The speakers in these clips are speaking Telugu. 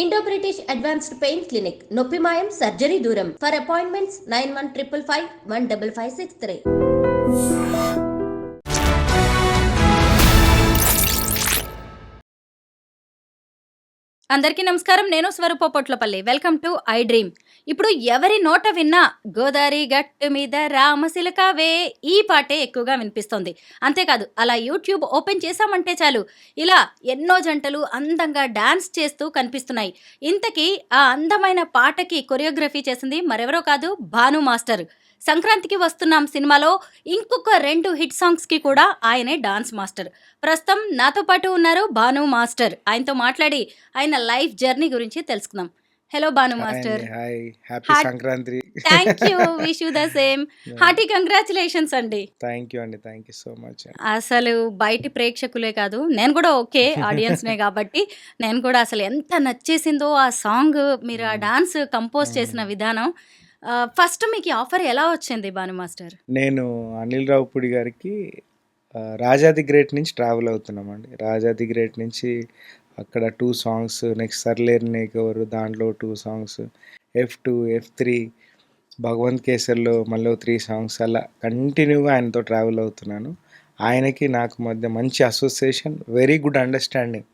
Indo British advanced pain clinic నొప్పి మాయం సర్జరీ దూరం ఫర్ అపాయింట్మెంట్స్ 9155515563. అందరికీ నమస్కారం. నేను Swaroopa Potlapalli. Welcome to I dream. ఇప్పుడు ఎవరి నోట విన్నా గోదారి గట్టు మీద రామశిలకావే ఈ పాటే ఎక్కువగా వినిపిస్తోంది. అంతేకాదు అలా యూట్యూబ్ ఓపెన్ చేశామంటే చాలు ఇలా ఎన్నో జంటలు అందంగా డాన్స్ చేస్తూ కనిపిస్తున్నాయి. ఇంతకీ ఆ అందమైన పాటకి కొరియోగ్రఫీ చేసింది మరెవరో కాదు, భాను మాస్టర్. సంక్రాంతికి వస్తున్నాం సినిమాలో ఇంకొక 2 హిట్ సాంగ్స్కి కూడా ఆయనే డాన్స్ మాస్టర్. ప్రస్తుతం నాతో పాటు ఉన్నారు భాను మాస్టర్. ఆయనతో మాట్లాడి ఆయన లైఫ్ జర్నీ గురించి తెలుసుకుందాం. Hello Bhanu master. Hi, happy Sankranti. Thank you, wish you the same. Hearty congratulations అండి. థ్యాంక్ యూ అండి, థ్యాంక్ యూ సో మచ్. అసలు బయటి ప్రేక్షకులే కాదు, నేను కూడా ఓకే ఆడియన్స్నే కాబట్టి నేను కూడా అసలు ఎంత నచ్చేసిందో ఆ సాంగ్, మీరు ఆ డాన్స్ కంపోజ్ చేసిన విధానం. ఫస్ట్ మీకు ఆఫర్ ఎలా వచ్చింది భాను మాస్టర్? నేను అనిల్ రావుపూడి గారికి రాజాది గ్రేట్ నుంచి ట్రావెల్ అవుతున్నామండి. రాజాది గ్రేట్ నుంచి అక్కడ 2 సాంగ్స్, నెక్స్ట్ సర్లేరు నీకెవరు దాంట్లో 2 సాంగ్స్, F2 F3 భగవంత్ కేసర్లో మళ్ళీ 3 సాంగ్స్, అలా కంటిన్యూగా ఆయనతో ట్రావెల్ అవుతున్నాను. ఆయనకి నాకు మధ్య మంచి అసోసియేషన్, వెరీ గుడ్ అండర్స్టాండింగ్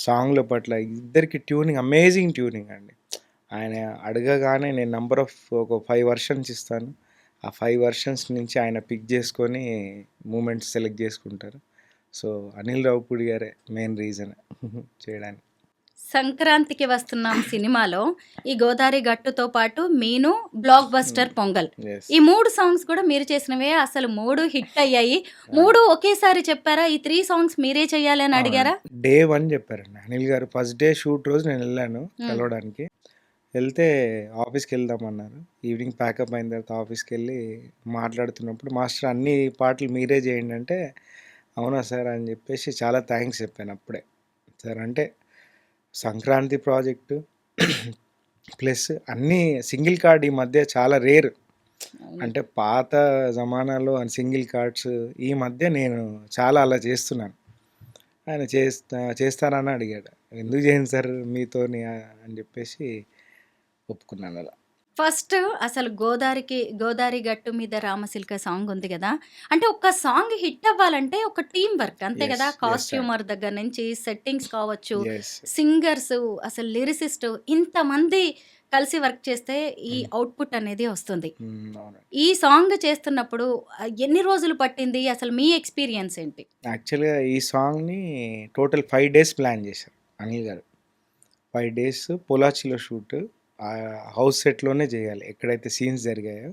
సాంగ్ల పట్ల. ఇద్దరికి ట్యూనింగ్, అమేజింగ్ ట్యూనింగ్ అండి. ఆయన అడగగానే నేను నంబర్ ఆఫ్ ఒక 5 వర్షన్స్ ఇస్తాను. ఆ 5 వర్షన్స్ నుంచి ఆయన పిక్ చేసుకొని మూమెంట్స్ సెలెక్ట్ చేసుకుంటారు. సో అనిల్ రావుపూడి గారే మెయిన్ రీజన్ చేయడానికి. సంక్రాంతికి వస్తున్నాం సినిమాలో ఈ గోదారి గట్టుతో పాటు మీను, బ్లాక్ బస్టర్ పొంగల్, ఈ 3 సాంగ్స్ కూడా మీరు చేసినవే. అసలు 3 హిట్ అయ్యాయి. 3 ఒకేసారి చెప్పారా? ఈ 3 సాంగ్స్ మీరే చెయ్యాలి అని అడిగారా? డే 1 చెప్పారండి అనిల్ గారు. ఫస్ట్ డే షూట్ రోజు నేను వెళ్ళాను కలవడానికి. వెళ్తే ఆఫీస్కి వెళ్దామన్నారు. ఈవినింగ్ ప్యాకప్ అయిన తర్వాత ఆఫీస్కి వెళ్ళి మాట్లాడుతున్నప్పుడు, మాస్టర్ అన్ని పాటలు మీరే చేయండి అంటే, అవునా సార్ అని చెప్పేసి చాలా థ్యాంక్స్ చెప్పాను అప్పుడే. సార్ అంటే సంక్రాంతి ప్రాజెక్టు ప్లస్ అన్నీ సింగిల్ కార్డ్ ఈ మధ్య చాలా రేర్. అంటే పాత జమానాలో సింగిల్ కార్డ్స్, ఈ మధ్య నేను చాలా అలా చేస్తున్నాను. ఆయన చేస్తారని అడిగాడు. ఎందుకు చేయను సార్ మీతోని అని చెప్పేసి ఒప్పుకున్నాను అలా. ఫస్ట్ అసలు గోదారి గట్టు మీద రామశిల్క సాంగ్ ఉంది కదా, అంటే ఒక సాంగ్ హిట్ అవ్వాలంటే ఒక టీం వర్క్ అంతే కదా. కాస్ట్యూమర్ దగ్గర నుంచి సెట్టింగ్స్ కావచ్చు, సింగర్స్, అసలు లిరిసిస్ట్, ఇంతమంది కలిసి వర్క్ చేస్తే ఈ అవుట్పుట్ అనేది వస్తుంది. ఈ సాంగ్ చేస్తున్నప్పుడు ఎన్ని రోజులు పట్టింది? అసలు మీ ఎక్స్పీరియన్స్ ఏంటి? యాక్చువల్గా ఈ సాంగ్ని టోటల్ 5 days ప్లాన్ చేశారు అనిల్ గారు. 5 days పొలాచిలో షూట్, హౌస్ సెట్లోనే చేయాలి. ఎక్కడైతే సీన్స్ జరిగాయో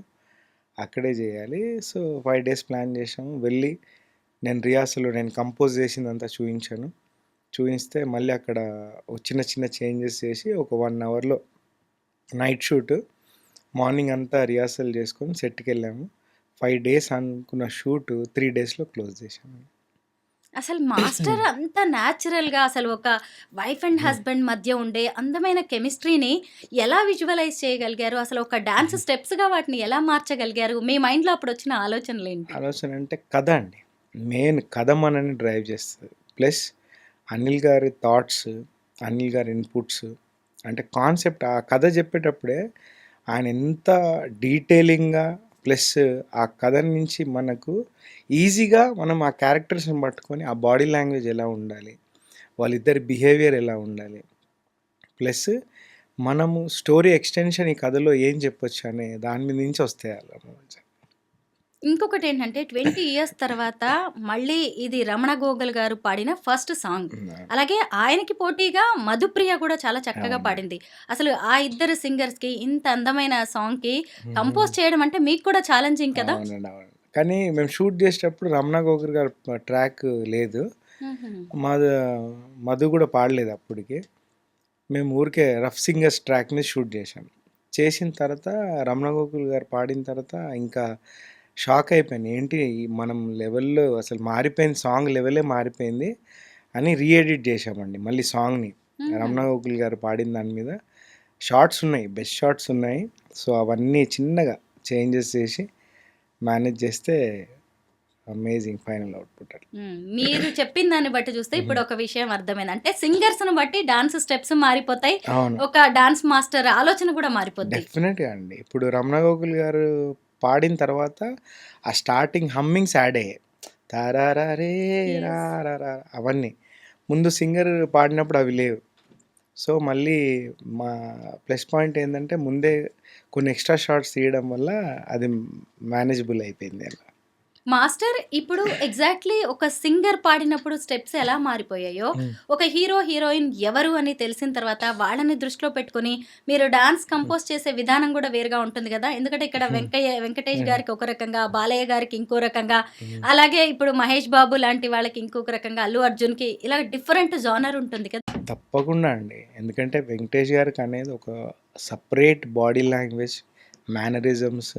అక్కడే చేయాలి. సో 5 days ప్లాన్ చేసాము. వెళ్ళి నేను కంపోజ్ చేసిందంతా చూపిస్తే మళ్ళీ అక్కడ చిన్న చిన్న చేంజెస్ చేసి ఒక 1 hourలో నైట్ షూట్, మార్నింగ్ అంతా రిహార్సల్ చేసుకొని సెట్కి వెళ్ళాము. 5 days అనుకున్న షూట్ 3 daysలో క్లోజ్ చేసాము. అసలు మాస్టర్ అంత న్యాచురల్గా, అసలు ఒక వైఫ్ అండ్ హస్బెండ్ మధ్య ఉండే అందమైన కెమిస్ట్రీని ఎలా విజువలైజ్ చేయగలిగారు? అసలు ఒక డాన్స్ స్టెప్స్గా వాటిని ఎలా మార్చగలిగారు? మీ మైండ్లో అప్పుడు వచ్చిన ఆలోచనలు ఏంటి? ఆలోచన అంటే కథ అండి. మెయిన్ కథ మనని డ్రైవ్ చేస్తుంది. ప్లస్ అనిల్ గారి థాట్స్, అనిల్ గారి ఇన్పుట్స్, అంటే కాన్సెప్ట్, ఆ కథ చెప్పేటప్పుడే ఆయన ఎంత డీటెయిలింగ్గా, ప్లస్ ఆ కథ నుంచి మనకు ఈజీగా మనం ఆ క్యారెక్టర్స్ని పట్టుకొని ఆ బాడీ లాంగ్వేజ్ ఎలా ఉండాలి, వాళ్ళిద్దరి బిహేవియర్ ఎలా ఉండాలి, ప్లస్ మనము స్టోరీ ఎక్స్టెన్షన్ ఈ కథలో ఏం చెప్పొచ్చు అనే దాని మీద నుంచి వస్తాయి అలా. ఇంకొకటి ఏంటంటే 20 years తర్వాత మళ్ళీ ఇది రమణ గోగల్ గారు పాడిన ఫస్ట్ సాంగ్. అలాగే ఆయనకి పోటీగా మధుప్రియ కూడా చాలా చక్కగా పాడింది. అసలు ఆ ఇద్దరు సింగర్స్కి ఇంత అందమైన సాంగ్కి కంపోజ్ చేయడం అంటే మీకు కూడా ఛాలెంజింగ్ కదా? కానీ మేము షూట్ చేసేటప్పుడు రమణ గోగల్ గారు ట్రాక్ లేదు, మధు కూడా పాడలేదు అప్పటికి. మేము ఊరికే రఫ్ సింగర్స్ ట్రాక్ని షూట్ చేసిన తర్వాత రమణ గోకుల్ గారు పాడిన తర్వాత ఇంకా షాక్ అయిపోయాను. ఏంటి మనం లెవెల్లో అసలు మారిపోయింది, సాంగ్ లెవెలే మారిపోయింది అని రీఎడిట్ చేసామండి మళ్ళీ సాంగ్ని. రమణ గోకుల్ గారు పాడిన దాని మీద షార్ట్స్ ఉన్నాయి, బెస్ట్ షార్ట్స్ ఉన్నాయి. సో అవన్నీ చిన్నగా చేంజెస్ చేసి మేనేజ్ చేస్తే అమేజింగ్ ఫైనల్ అవుట్పుట్ అట్లా. మీరు చెప్పిన దాన్ని బట్టి చూస్తే ఇప్పుడు ఒక విషయం అర్థమైంది. అంటే సింగర్స్‌ని బట్టి డాన్స్ స్టెప్స్ మారిపోతాయి. అవును. ఒక డాన్స్ మాస్టర్ ఆలోచన కూడా మారిపోద్ది. డెఫినెట్‌గా అండి. ఇప్పుడు రమణ గోగుల్ గారు పాడిన తర్వాత ఆ స్టార్టింగ్ హమ్మింగ్స్ యాడ్ అయ్యాయి. తారారారే Yes. రారారా అవన్నీ. ముందు సింగర్ పాడినప్పుడు అవి లేవు. సో, మళ్ళీ మా ప్లస్ పాయింట్ ఏందంటే ముందే కొన్ని ఎక్స్‌ట్రా షాట్స్ తీయడం వల్ల అది మేనేజబుల్ అయిపోయింది అలా. మాస్టర్ ఇప్పుడు ఎగ్జాక్ట్‌లీ ఒక సింగర్ పాడినప్పుడు స్టెప్స్ ఎలా మారిపోయాయో, ఒక హీరో, హీరోయిన్ ఎవరు అని తెలిసిన తర్వాత వాళ్ళని దృష్టిలో పెట్టుకొని మీరు డాన్స్ కంపోజ్ చేసే విధానం కూడా వేరుగా ఉంటుంది కదా! ఎందుకంటే ఇక్కడ వెంకటేష్ గారికి ఒక రకంగా, బాలయ్య గారికి ఇంకో రకంగా, అలాగే ఇప్పుడు మహేష్ బాబు లాంటి వాళ్ళకి ఇంకొక రకంగా, అల్లు అర్జున్‌కి ఇలా డిఫరెంట్ జోనర్ ఉంటుంది కదా! తప్పకుండా అండి. ఎందుకంటే వెంకటేష్ గారికి అనేది ఒక separate body language, mannerisms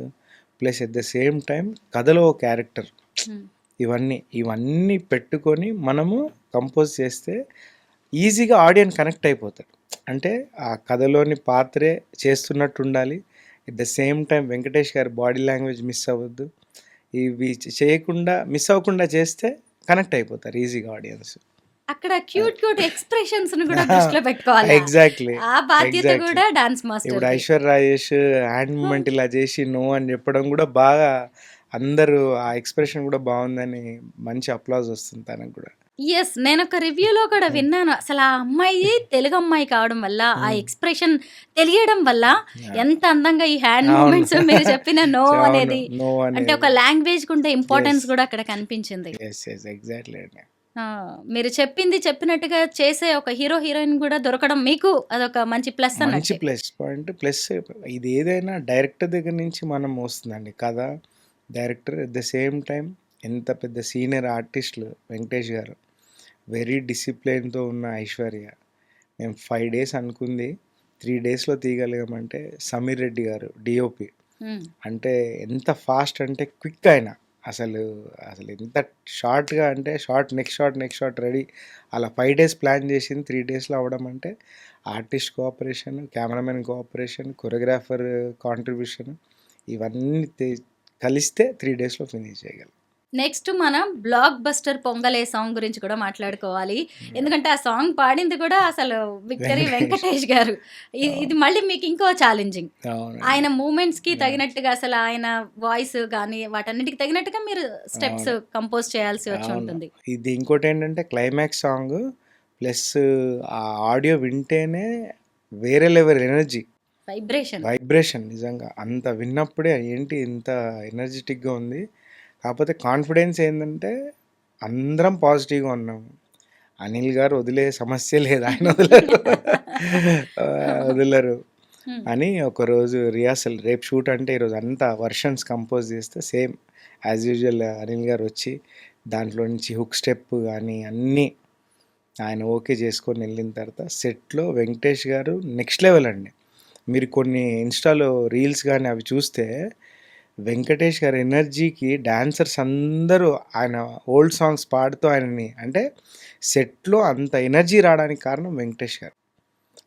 plus at the same time కథలో ఒక క్యారెక్టర్ హ్మ్. ఇవన్నీ పెట్టుకొని మనము కంపోజ్ చేస్తే ఈజీగా ఆడియన్స్ కనెక్ట్ అయిపోతారు. అంటే ఆ కథలోని పాత్రే చేస్తున్నట్టు ఉండాలి. At the same time Venkatesh గారి బాడీ లాంగ్వేజ్ మిస్ అవ్వద్దు. ఇవి చేయకుండా మిస్ అవ్వకుండా చేస్తే కనెక్ట్ అయిపోతారు ఈజీగా ఆడియన్స్. అక్కడ క్యూట్ ఎక్స్‌ప్రెషన్స్‌ని కూడా దృష్టిలో పెట్టుకోవాలా? ఎగ్జాక్ట్లీ. ఆ బాధ్యత ఎగ్జాక్ట్లీ. కూడా డాన్స్ ఇప్పుడు మాస్టర్‌ది. ఐశ్వర్య రాజేష్ హ్యాండ్ మూమెంట్ ఇలా చేసి నో అని చెప్పడం కూడా బాగా అందరూ ఆ ఎక్స్ప్రెషన్ కూడా బాగుందని మంచి అప్లాజ్ వస్తుంది తనకు కూడా. యెస్. నేనొక రివ్యూలో కూడా విన్నాను. అసలు ఆ అమ్మాయి తెలుగు అమ్మాయి కావడం వల్ల, ఆ ఎక్స్‌ప్రెషన్ తెలియడం వల్ల ఎంత అందంగా ఈ హ్యాండ్ అవును. మూవ్‌మెంట్స్ మీరు చెప్పిన నో అవును. అనేది నో అంటే ఒక అనేది. లాంగ్వేజ్‌కి ఉండే ఇంపార్టెన్స్ Yes. కూడా అక్కడ కనిపించింది. ఎగ్జాక్ట్లీ అండి. ఆ! మీరు చెప్పింది చెప్పినట్టుగా చేసే ఒక హీరో, హీరోయిన్ కూడా దొరకడం మీకు అదొక మంచి ప్లస్ మంచి అన్నట్టే. Plus point. ప్లస్ ఇది ఏదైనా డైరెక్టర్ దగ్గర నుంచి మనం వస్తుందండి కథ. Director at the same time ఎంత పెద్ద సీనియర్ ఆర్టిస్టులు వెంకటేష్ గారు, వెరీ డిసిప్లిన్తో ఉన్న ఐశ్వర్య. మేము 5 డేస్ అనుకుంది 3 డేస్లో తీయగలిగామంటే సమీర్ రెడ్డి గారు డిఓపి. హ్మ్. అంటే ఎంత ఫాస్ట్ అంటే క్విక్ అయినా అసలు ఎంత షార్ట్గా అంటే నెక్స్ట్ షార్ట్ రెడీ. అలా 5 డేస్ ప్లాన్ చేసింది 3 డేస్లో అవ్వడం అంటే artist cooperation, cameraman cooperation, choreographer contribution ఇవన్నీ కలిస్తే 3 డేస్లో ఫినిష్ చేయగలం. నెక్స్ట్ మనం బ్లాక్ బస్టర్ పొంగలే సాంగ్ గురించి కూడా మాట్లాడుకోవాలి. ఎందుకంటే ఆ సాంగ్ పాడింది కూడా అసలు విక్టరీ వెంకటేష్ గారు. ఇది మళ్ళీ మీకు ఇంకో ఛాలెంజింగ్. అవునండి. ఆయన మూమెంట్స్‌కి తగినట్టుగా అసలు ఆయన వాయిస్ గానీ వాటన్నిటికి తగినట్టుగా మీరు స్టెప్స్ కంపోజ్ చేయాల్సి వచ్చి అవును. ఉంటుంది. ఇది ఇంకోటి ఏంటంటే క్లైమాక్స్ సాంగ్ ప్లస్ ఆ ఆడియో వింటేనే వేరే లెవెల్ ఎనర్జీ, వైబ్రేషన్. నిజంగా అంత విన్నప్పుడే ఏంటి ఇంత ఎనర్జెటిక్గా ఉంది. కాకపోతే కాన్ఫిడెన్స్ ఏంటంటే అందరం పాజిటివ్గా ఉన్నాము. అనిల్ గారు వదిలే సమస్య లేదు, ఆయన వదలరు హ్మ్. అని ఒకరోజు రిహార్సల్, రేపు షూట్ అంటే ఈరోజు అంతా వర్షన్స్ కంపోజ్ చేస్తే సేమ్ యాజ్ యూజువల్ అనిల్ గారు వచ్చి దాంట్లో నుంచి హుక్ స్టెప్ కానీ అన్నీ ఆయన ఓకే చేసుకొని వెళ్ళిన తర్వాత సెట్లో వెంకటేష్ గారు నెక్స్ట్ లెవెల్ అండి. మీరు కొన్ని ఇన్స్టాలో రీల్స్ కానీ అవి చూస్తే వెంకటేష్ గారి ఎనర్జీకి డాన్సర్స్ అందరూ ఆయన ఓల్డ్ సాంగ్స్ పాడుతూ ఆయనని అంటే సెట్లో అంత ఎనర్జీ రావడానికి కారణం వెంకటేష్ గారు.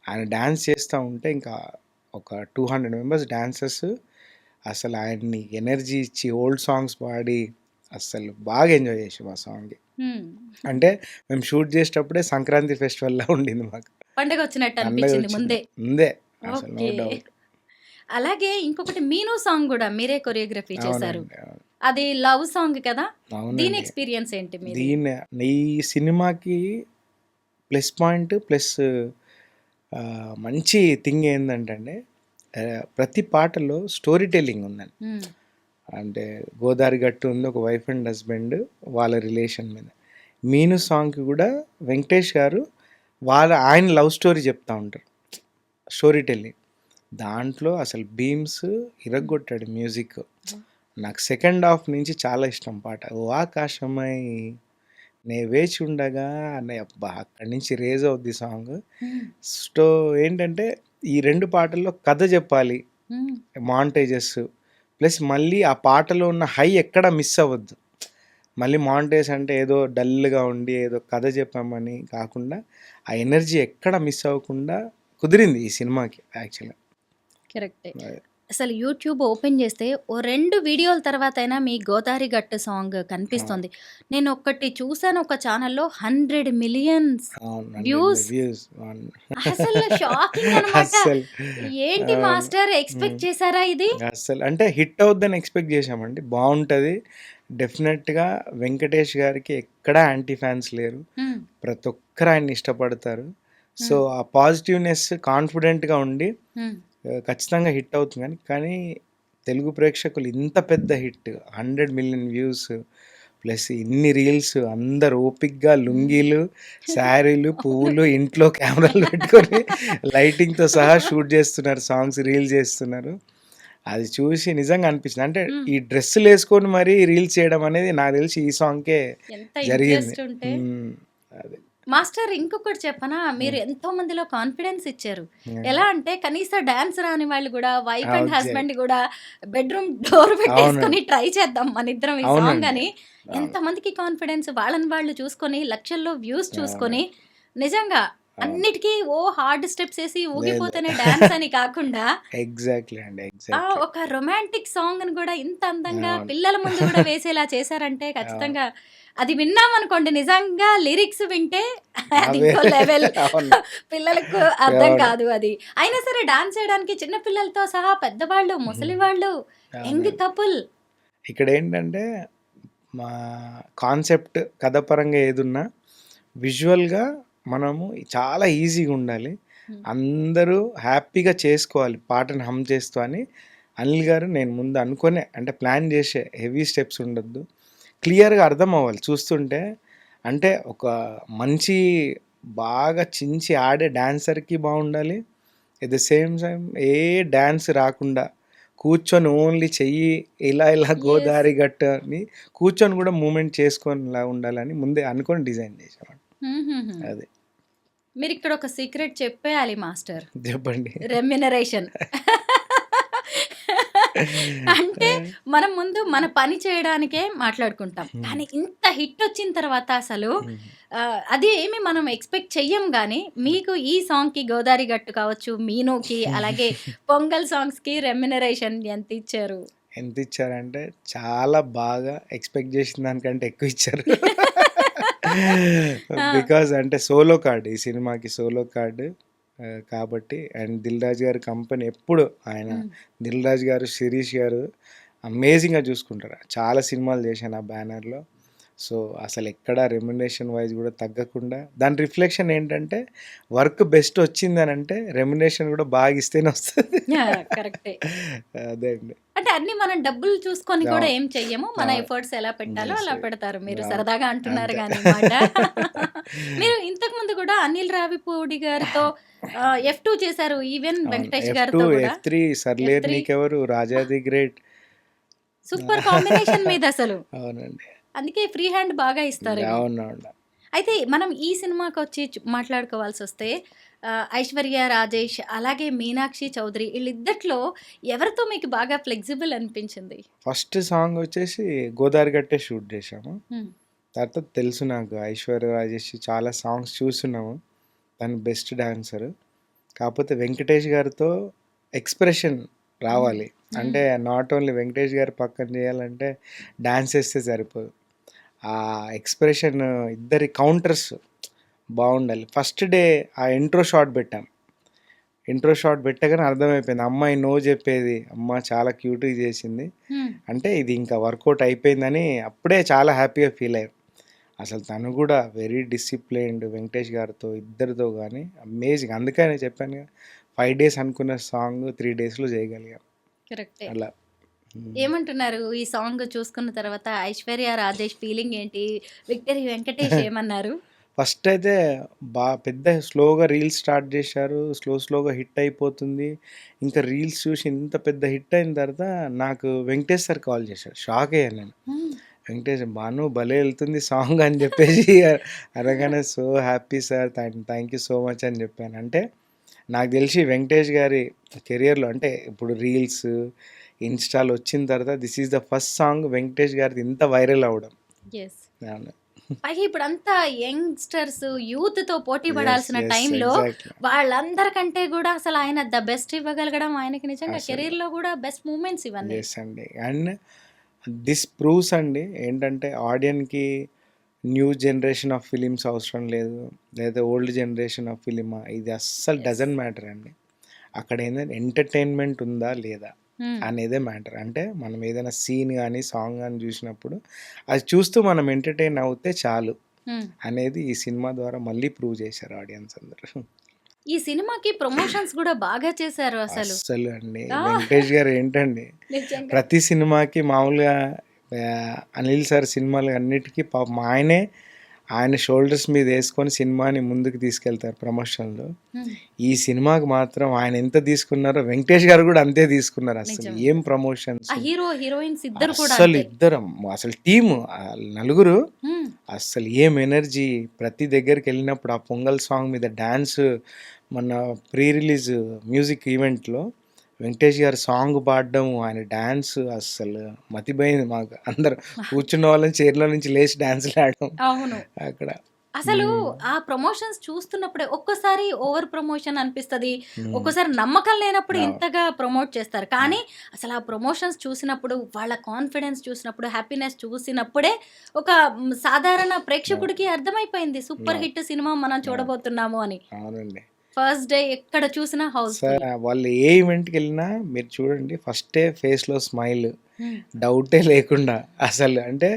ఆయన డ్యాన్స్ చేస్తూ ఉంటే ఇంకా ఒక 200 మెంబర్స్ డాన్సర్స్ అసలు ఆయన్ని ఎనర్జీ ఇచ్చి ఓల్డ్ సాంగ్స్ పాడి అసలు బాగా ఎంజాయ్ చేసాం ఆ సాంగ్. హ్మ్. అంటే మేము షూట్ చేసేటప్పుడే సంక్రాంతి ఫెస్టివల్లా ఉండింది మాకు. పండగ వచ్చినట్టు పండగ అనిపించింది వచ్చింది ముందే. ముందే అసలు నో ఓకే. డౌట్. అలాగే ఇంకొకటి 'మీను' సాంగ్ కూడా మీరే కొరియోగ్రఫీ చేశారు. అవునండి. అవును. అది లవ్ సాంగ్ కదా! దీని అవునండి. ఎక్స్‌పీరియన్స్ ఏంటి మీది? ఈ సినిమాకి ప్లస్ పాయింట్ ప్లస్ మంచి థింగ్ ఏంటంటే అండి ప్రతి పాటలో స్టోరీ టెల్లింగ్ ఉందండి. హ్మ్. అంటే గోదావరి గట్టు ఉంది, ఒక వైఫ్ అండ్ హస్బెండ్ వాళ్ళ రిలేషన్ మీద. మీను సాంగ్కి కూడా వెంకటేష్ గారు ఆయన లవ్ స్టోరీ చెప్తా ఉంటారు, స్టోరీ టెల్లింగ్. దాంట్లో అసలు బీమ్స్ ఇరగ్గొట్టాడు మ్యూజిక్. నాకు సెకండ్ హాఫ్ నుంచి చాలా ఇష్టం పాట. ఓ ఆకాశమై నే వేచి ఉండగా అనే అబ్బా అక్కడి నుంచి రేజ్ అవుద్ది సాంగ్. హ్మ్. ఏంటంటే ఈ 2 పాటల్లో కథ చెప్పాలి, హ్మ్. మాంటేజెస్ ప్లస్ మళ్ళీ ఆ పాటలో ఉన్న హై ఎక్కడ మిస్ అవ్వద్దు. మళ్ళీ మాంటేజ్ అంటే ఏదో డల్గా ఉండి ఏదో కథ చెప్పామని కాకుండా ఆ ఎనర్జీ ఎక్కడ మిస్ అవ్వకుండా కుదిరింది ఈ సినిమాకి యాక్చువల్గా. కరెక్టే. అసలు యూట్యూబ్ ఓపెన్ చేస్తే ఓ 2 వీడియోల తర్వాతైనా మీ 'గోదారి గట్టు' సాంగ్ అవును. కనిపిస్తుంది. నేను ఒకటి చూసాను ఒక ఛానల్‌లో 100 మిలియన్స్ అవును. 100 వ్యూస్. వ్యూస్. అవును. అసలు షాకింగ్ అనమాట. అస్సలు. ఏంటి అవును. మాస్టర్ హ్మ్. ఎక్స్‌పెక్ట్ చేసారా ఇది? అస్సలు అంటే హిట్ అవుద్దని ఎక్స్‌పెక్ట్ చేశామండి. బావుంటది. డెఫినెట్‌గా వెంకటేష్ గారికి ఎక్కడా యాంటీ ఫ్యాన్స్ లేరు. హ్మ్. ప్రతి ఒక్కరు ఆయన్ని ఇష్టపడతారు. సో, హ్మ్. ఆ పాజిటివ్‌నెస్ కాన్ఫిడెంట్‌గా ఉండి హ్మ్. ఖచ్చితంగా హిట్ అవుతుంది కానీ తెలుగు ప్రేక్షకులు ఇంత పెద్ద హిట్ 100 మిలియన్ వ్యూస్ ప్లస్ ఇన్ని రీల్స్ అందరు ఓపిక్గా హ్మ్. లుంగీలు, శారీలు, అవును. పువ్వులు ఇంట్లో కెమెరాలు పెట్టుకొని లైటింగ్‌తో సహా షూట్ చేస్తున్నారు. సాంగ్స్ రీల్స్ చేస్తున్నారు. అది చూసి నిజంగా అనిపించింది. అంటే హ్మ్. ఈ డ్రెస్సులేసుకొని మరీ రీల్స్ చేయడం అనేది నాకు తెలిసి ఈ సాంగ్‌కే ఎంత జరిగింది. ఇంట్రెస్ట్ ఉంటే. అదే. మాస్టర్ ఇంకొకటి చెప్పనా? మీరు హ్మ్. ఎంతో మందిలో కాన్ఫిడెన్స్ ఇచ్చారు. హ్మ్. ఎలా అంటే కనీసం డాన్స్ రాని వాళ్ళు గూడా వైఫ్ అండ్ ఓకే. హస్బాండ్ గూడా బెడ్‌రూమ్ డోర్ పెట్టేసుకొని అవునండి. ట్రై చేద్దాం మనిద్దరం ఈ సాంగ్ అవునండి. అని అవును. ఎంతమందికి కాన్ఫిడెన్స్ వాళ్ళని వాళ్ళు చూసుకొని లక్షల్లో వ్యూస్ చూసుకొని అవునండి. నిజంగా అవును. అన్నిటికి హార్డ్ స్టెప్స్ ఏసి లేదు. ఊగిపోతేనే డాన్స్ అని కాకుండా ఎగ్జాక్ట్‌లీ అండి. ఎగ్జాక్ట్‌లీ. ఒక రొమాంటిక్ సాంగ్‌ని గూడా ఇంత అందంగా అవును. పిల్లల ముందు గూడా వేసేలా చేశారంటే అవును. ఖచ్చితంగా అది విన్నామనుకోండి నిజంగా లిరిక్స్ వింటే అది అవే ఇంకో లెవెల్. అవును. పిల్లలకు అర్థం అవును. కాదు అది. అయినా సరే డాన్స్ చేయడానికి చిన్న పిల్లలతో సహా పెద్దవాళ్ళు, హ్మ్. ముసలివాళ్ళు, యంగ్ అవునండి. కపుల్. ఇక్కడేంటంటే మా కాన్సెప్ట్ కథ పరంగా ఏదున్నా విజువల్‌గా మనము చాలా ఈజీగుండాలి. హ్మ్. అందరూ హ్యాపీగా చేసుకోవాలి పాటను హమ్ చేస్తూ అని అనిల్ గారు నేను ముందు అనుకోనే అంటే ప్లాన్ చేసే హెవీ స్టెప్స్ ఉండొద్దు. క్లియర్‌గా అర్థమవ్వాలి చూస్తుంటే. అంటే ఒక మంచి బాగా చించి ఆడే డాన్సర్‌కి బావుండాలి. ఎట్ ద సేమ్ టైమ్ ఏ డాన్స్ రాకుండా కూర్చొని ఓన్లీ చెయ్యి ఇలా ఇలా యెస్. గోదారి గట్టు అని కూర్చొని కూడా మూవ్‌మెంట్ చేసుకొనిలా ఉండాలని ముందే అనుకోని డిజైన్ చేశామండి. హుహుహు. అది. మీరిక్కడ ఒక సీక్రెట్ చెప్పేయాలి మాస్టర్. చెప్పండి. రెమ్యునరేషన్. అంటే మనం ముందు మన పని చేయడానికే మాట్లాడుకుంటాం. హ్మ్. కానీ ఇంత హిట్ వచ్చిన తర్వాత అసలు హ్మ్. అది ఏమి మనం ఎక్స్‌పెక్ట్ చెయ్యం గానీ, మీకు ఈ సాంగ్‌కి 'గోదారి గట్టు' కావచ్చు, 'మీనూకి' అలాగే 'పొంగల్' సాంగ్స్‌కి రెమ్యునరేషన్ ఎంతిచ్చారు? ఎంతిచ్చారంటే చాలా బాగా ఎక్స్‌పెక్ట్ చేసిన దానికంటే ఎక్కువ ఇచ్చారు. ఆ! బికాజ్ అంటే సోలో కార్డ్ ఈ సినిమాకి సోలో కార్డ్ కాబట్టి అండ్ 'దిల్ రాజు' గారి కంపెనీ ఎప్పుడు ఆయన హ్మ్. 'దిల్ రాజు' గారు, 'శిరీష్' గారు అమేజింగ్‌గా చూసుకుంటారు. చాలా సినిమాలు చేశాను ఆ బ్యానర్‌లో. సో, అసలెక్కడ రెమ్యునరేషన్ వైస్ కూడా తగ్గకుండా దాని రిఫ్లెక్షన్ ఏంటంటే వర్క్ బెస్ట్ వచ్చిందనంటే రెమ్యునరేషన్ కూడా బాగా ఇస్తేనే వస్తది. యాహ్! కరెక్టే. అదే అండి. అంటే అన్నీ మనం డబ్బులు చూసుకొని కూడా అవును. ఏం చెయ్యము. మన అవును. ఎఫర్ట్స్ ఎలా పెట్టాలో యెస్. అలా పెడతారు. మీరు అవును. సరదాగా అంటున్నారు అంతే. గానీ ఈ మాట. మీరు ఇంతకుముందు కూడా అనిల్ రావిపూడి గారితో ఎఫ్2 చేశారు. ఈవెన్ అవును. వెంకటేష్ ఎఫ్2, గారితో గూడా. ఎఫ్3 సర్లేరు ఎఫ్3 నీకెవరు, రాజా ది గ్రేట్. Super combination మీదసలు. అవునండి. అందుకే ఫ్రీ హ్యాండ్ బాగా ఇస్తారేమో. అవునవును. అయితే మనం ఈ సినిమాకొచ్చి మాట్లాడుకోవాల్సొస్తే ఐశ్వర్య రాజేష్, అలాగే మీనాక్షి చౌదరి ఈళ్ళిద్దట్లో ఎవరితో మీకు బాగా ఫ్లెక్సిబుల్ అనిపించింది? ఫస్ట్ సాంగ్ వచ్చేసి 'గోదారి గట్టే' షూట్ చేశాము. హ్మ్. తర్వాత తెలుసు నాకు ఐశ్వర్య రాజేష్ చాలా సాంగ్స్ చూసున్నాము. తను బెస్ట్ డాన్సరు. కాకపోతే వెంకటేష్ గారితో ఎక్స్‌ప్రెషన్ హ్మ్. రావాలి. హ్మ్. అంటే నాట్ ఓన్లీ వెంకటేష్ గారి పక్కన చేయాలంటే డాన్స్ ఏస్తే సరిపోదు. ఆ ఎక్స్‌ప్రెషన్ ఇద్దరి కౌంటర్స్ బావుండాలి. ఫస్ట్ డే ఆ ఇంట్రో షాట్ పెట్టాం. ఇంట్రో షాట్ పెట్టగానే అర్థమైపోయింది. అమ్మాయి నో చెప్పేది. అమ్మ చాలా క్యూట్‌గా చేసింది. హ్మ్. అంటే ఇది ఇంకా వర్కౌట్ అయిపోయిందని అప్పుడే చాలా హ్యాపీగా ఫీల్ అయ్యాం. అసలు తను కూడా వెరీ డిసిప్లైన్డ్ వెంకటేష్ గారితో ఇద్దరితో గానీ అమేజింగ్. అందుకనే చెప్పానుగా 5 డేస్ అనుకున్న సాంగ్ 3 డేస్‌లో చేయగలిగాం. కరెక్టే. అలా. హ్మ్. ఏమంటున్నారు? ఈ సాంగ్ చూసుకున్న తర్వాత ఐశ్వర్య రాజేష్ ఫీలింగ్ ఏంటి? విక్టరీ వెంకటేష్ ఏమన్నారు? ఫస్ట్ అయితే పెద్ద స్లోగా రీల్స్ స్టార్ట్ చేశారు. స్లోగా హిట్ అయిపోతుంది. ఇంకా రీల్స్ చూసి ఇంత పెద్ద హిట్ అయిన తర్వాత నాకు వెంకటేష్ సార్ కాల్ చేశారు. షాక్ అయ్యాను నేను. హ్మ్. వెంకటేష్ "భాను భలే ఎళ్తుంది సాంగ్" అని చెప్పేసి అనగానే so happy sir thank you so much అని చెప్పాను. అంటే నాకు తెలిసి వెంకటేష్ గారి కెరియర్‌లో అంటే ఇప్పుడు రీల్స్, ఇన్‌స్టాలో వచ్చిన తర్వాత this is the first song Venkatesh గారిది ఇంత వైరల్ అవ్వడం. యెస్. అవును. పైగా ఇప్పుడంతా యంగ్‌స్టర్స్, యూత్‌తో పోటీ యెస్. పడాల్సిన యెస్. టైంలో ఎగ్జాక్ట్‌లీ. వాళ్ళందరికంటే గూడా అసలు ఆయన ద బెస్ట్ ఇవ్వగలగడం ఆయనకి నిజంగా అసలు కెరియర్‌లో గూడా బెస్ట్ మూమెంట్స్ ఇవన్నీ. యెస్ అండి. అండ్ దిస్ ప్రూవ్స్ అండి ఏంటంటే ఆడియన్‌కి న్యూ జనరేషన్ ఆఫ్ ఫిలిమ్స్ అవసరం లేదు. లేదా ఓల్డ్ జనరేషన్ ఆఫ్ ఫిలిమా ఇది అస్సలు యెస్. డజంట్ మ్యాటర్ అండి. అక్కడ ఏంటంటే ఎంటర్‌టైన్‌మెంట్ ఉందా లేదా హ్మ్. అనేదే మ్యాటర్. అంటే మనం ఏదైనా సీన్ గాని, సాంగ్ గాని చూసినప్పుడు అది చూస్తూ మనం ఎంటర్‌టైన్ అవుతే చాలు హ్మ్. అనేది ఈ సినిమా ద్వారా మళ్ళీ ప్రూవ్ చేశారు ఆడియన్స్ అందరూ. ఈ సినిమాకి ప్రమోషన్స్ గూడా బాగా చేశారు అసలు. అస్సలు అండి. ఆ! వెంకటేష్ గారు ఏంటండి నిజంగా. ప్రతి సినిమాకి మామూలుగా అనిల్ సార్ సినిమాలు అన్నిటికీ పాపం ఆయన షోల్డర్స్ మీద వేసుకొని సినిమాని ముందుకు తీసుకెళ్తారు ప్రమోషన్‌లో. హ్మ్. ఈ సినిమాకి మాత్రం ఆయన ఎంత తీసుకున్నారో వెంకటేష్ గారు కూడా అంతే తీసుకున్నారు అసలు. నిజం. ఏం ప్రమోషన్స్ ఆ హీరో, హీరోయిన్స్ ఇద్దరు కూడా అస్సలు అంతే. ఇద్దరం అసలు టీము నలుగురు హ్మ్. అస్సలు ఏం ఎనర్జీ ప్రతి దగ్గరికెళ్ళినప్పుడు ఆ పొంగల్ సాంగ్ మీద డాన్స్ మొన్న ప్రీ రిలీజ్ మ్యూజిక్ ఈవెంట్‌లో వెంకటేష్ గారు సాంగ్ పాడడం, ఆయన డాన్స్ అస్సలు మతిపోయింది మాకు. అందరూ కూర్చున్న వాళ్ళని చైర్‌లో నుంచి లేచి డాన్స్‌లాడడం అవును. అక్కడ. అసలు హ్మ్. ఆ ప్రమోషన్స్ చూస్తున్నప్పుడే ఒక్కోసారి ఓవర్ ప్రమోషన్ అనిపిస్తది. హ్మ్. ఒక్కోసారి నమ్మకం లేనప్పుడు అవును. ఇంతగా ప్రమోట్ చేస్తారు. కానీ అసలు ఆ ప్రమోషన్స్ చూసినప్పుడు, వాళ్ళ కాన్ఫిడెన్స్ చూసినప్పుడు, హ్యాపీనెస్ చూసినప్పుడే ఒక సాధారణ ప్రేక్షకుడికి అర్థమైపోయింది. సూపర్ అవును. హిట్ సినిమా మనం అవును. చూడబోతున్నాము అని. అవునండి. ఫస్ట్ డే ఎక్కడ చూసినా హౌస్‌ఫుల్. వాళ్ళు ఏ ఈవెంట్‌కెళ్ళినా మీరు చూడండి ఫస్టే ఫేస్‌లో స్మైల్. హ్మ్. డౌటే లేకుండా అసలు అంటే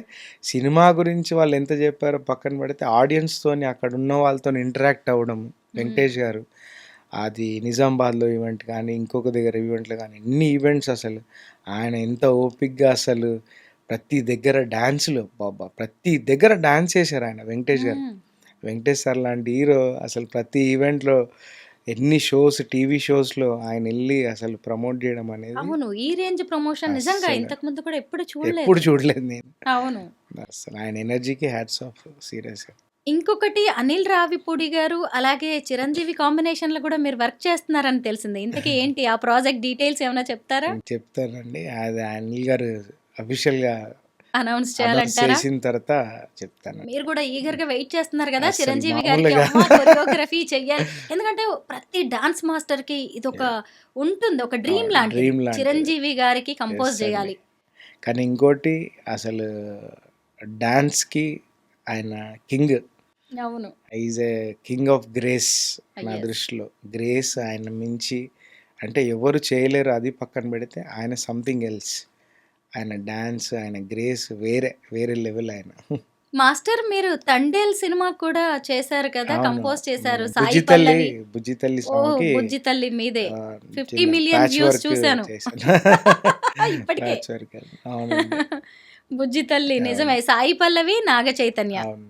సినిమా గురించి వాళ్ళు ఎంత చెప్పారో పక్కన పెడితే ఆడియన్స్‌తోని అక్కడున్న వాళ్ళతోని ఇంటరాక్ట్ అవ్వడం హ్మ్. వెంకటేష్ గారు. అది నిజామాబాద్‌లో ఈవెంట్ కానీ, ఇంకొక దగ్గర ఈవెంట్‌లు కానీ ఎన్ని ఈవెంట్స్ అసలు. ఆయన ఎంత ఓపికగా అసలు ప్రతి దగ్గర డాన్సులు అబ్బబ్బా! ప్రతి దగ్గర డాన్స్ చేశారు ఆయన వెంకటేష్ గారు. హ్మ్. వెంకటేష్ సార్ లాంటి హీరో అసలు ప్రతి ఈవెంట్‌లో ఎన్ని షోస్ టీవీ షోస్‌లో ఆయనెళ్ళి అసలు ప్రమోట్ జేయడం అనేది అవును. ఈ రేంజ్ ప్రమోషన్ నిజంగా అస్సలు ఇంతకు ముందు కూడా ఎప్పుడు ఎప్పుడు చూడలేదు. చూడలేదు నేను. అవును. అసలు ఆయన ఎనర్జీకి హ్యాట్స్ ఆఫ్ సీరియస్‌గా. ఇంకొకటి 'అనిల్ రావిపూడి' గారు, అలాగే 'చిరంజీవి' కాంబినేషన్‌లో కూడా మీరు వర్క్ చేస్తున్నారని తెలిసింది. ఇంతకీ ఏంటి ఆ ప్రాజెక్ట్ డీటెయిల్స్ ఏమైనా చెప్తారా? నేను చెప్తానండి. అది అనిల్ గారు అఫీషియల్‌గా అనౌన్స్ అనౌన్స్ చేయాలంటారా? చేసిన తర్వాత చెప్తాను. మీరు కూడా ఈగర్‌గా వెయిట్ చేస్తున్నారు గదా! అస్సలు 'చిరంజీవి' గారికి మామూలుగా అమ్మ కొరియోగ్రఫీ చెయ్యాలి. ఎందుకంటే ప్రతి డాన్స్ మాస్టర్‌కి ఇదొక ఉంటుంది. ఒక డ్రీమ్ లాంటిది. డ్రీమ్ లాంటిది. 'చిరంజీవి' గారికి కంపోజ్ యెస్ అండి. జేయాలి. కానీ ఇంకోటి అసలు డాన్స్‌కి ఆయన కింగ్. అవును. Is a king of grace నా యెస్. దృష్టిలో. గ్రేస్ ఆయన మించి అంటే ఎవరు చేయలేరు అది పక్కన పెడితే ఆయన సంథింగ్ ఎల్స్. ఆయన డాన్స్, ఆయన గ్రేస్ వేరే లెవెల్ ఆయన. మాస్టర్ మీరు 'తండేల్' సినిమా కూడా చేశారు కదా! అవును. కంపోజ్ చేశారు. సాయి 'బుజ్జి తల్లి' పల్లవి. 'బుజ్జి తల్లి' ఓహ్! సాంగ్‌కి 'బుజ్జి తల్లి' మీదే. 50 చిన్న మిలియన్ ప్యాచ్ వ్యూస్ వర్క్ చూసాను. చేశాను. ఇప్పటికే. ప్యాచ్ వర్క్ అది. అవునండి. 'బుజ్జి తల్లి' అవును. నిజమే. సాయి పల్లవి, నాగ చైతన్య. అవును.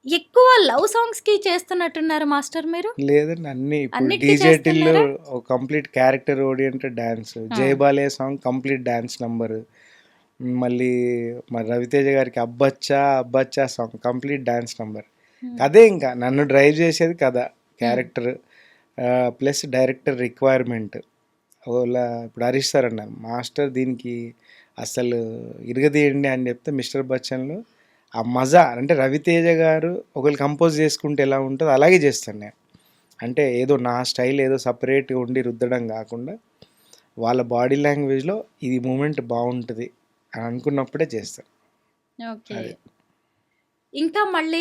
ఎక్కువ లవ్ సాంగ్స్‌కి చేస్తున్నట్టున్నారు మాస్టర్ మీరు? లేదండి అన్నీ ఇప్పుడు అన్నిటికి 'డీజే టిల్లు' చేస్తున్నారా? ఒక కంప్లీట్ క్యారెక్టర్ ఓరియెంటెడ్ డాన్స్. ఆ! 'జై Balayya' song complete dance number. మళ్ళీ మరి 'రవితేజ' గారికి 'అబ్బచ్చా అబ్బచ్చా' సాంగ్ కంప్లీట్ డాన్స్ నంబర్. హ్మ్. కథే ఇంకా నన్ను డ్రైవ్ చేసేది కథ, హ్మ్. Character plus director requirement. ఇప్పుడు 'హరీష్' సార్ అన్నారు మాస్టర్ దీనికి అసలు ఇరగదీయండి అని చెప్తే 'మిస్టర్ బచ్చన్‌లో' ఆ మజా అంటే 'రవితేజ' గారు ఒకళ్ళు కంపోజ్ చేసుకుంటే ఎలా ఉంటదో అలాగే చేస్తాను నేను. అంటే ఏదో నా స్టైల్ ఏదో సెపరేట్‌గా ఉండి రుద్దడం కాకుండా వాళ్ళ బాడీ లాంగ్వేజ్‌లో ఇది మూమెంట్ బావుంటది అని అనుకున్నప్పుడే చేస్తాను. ఓకే. అది. ఇంకా మళ్ళీ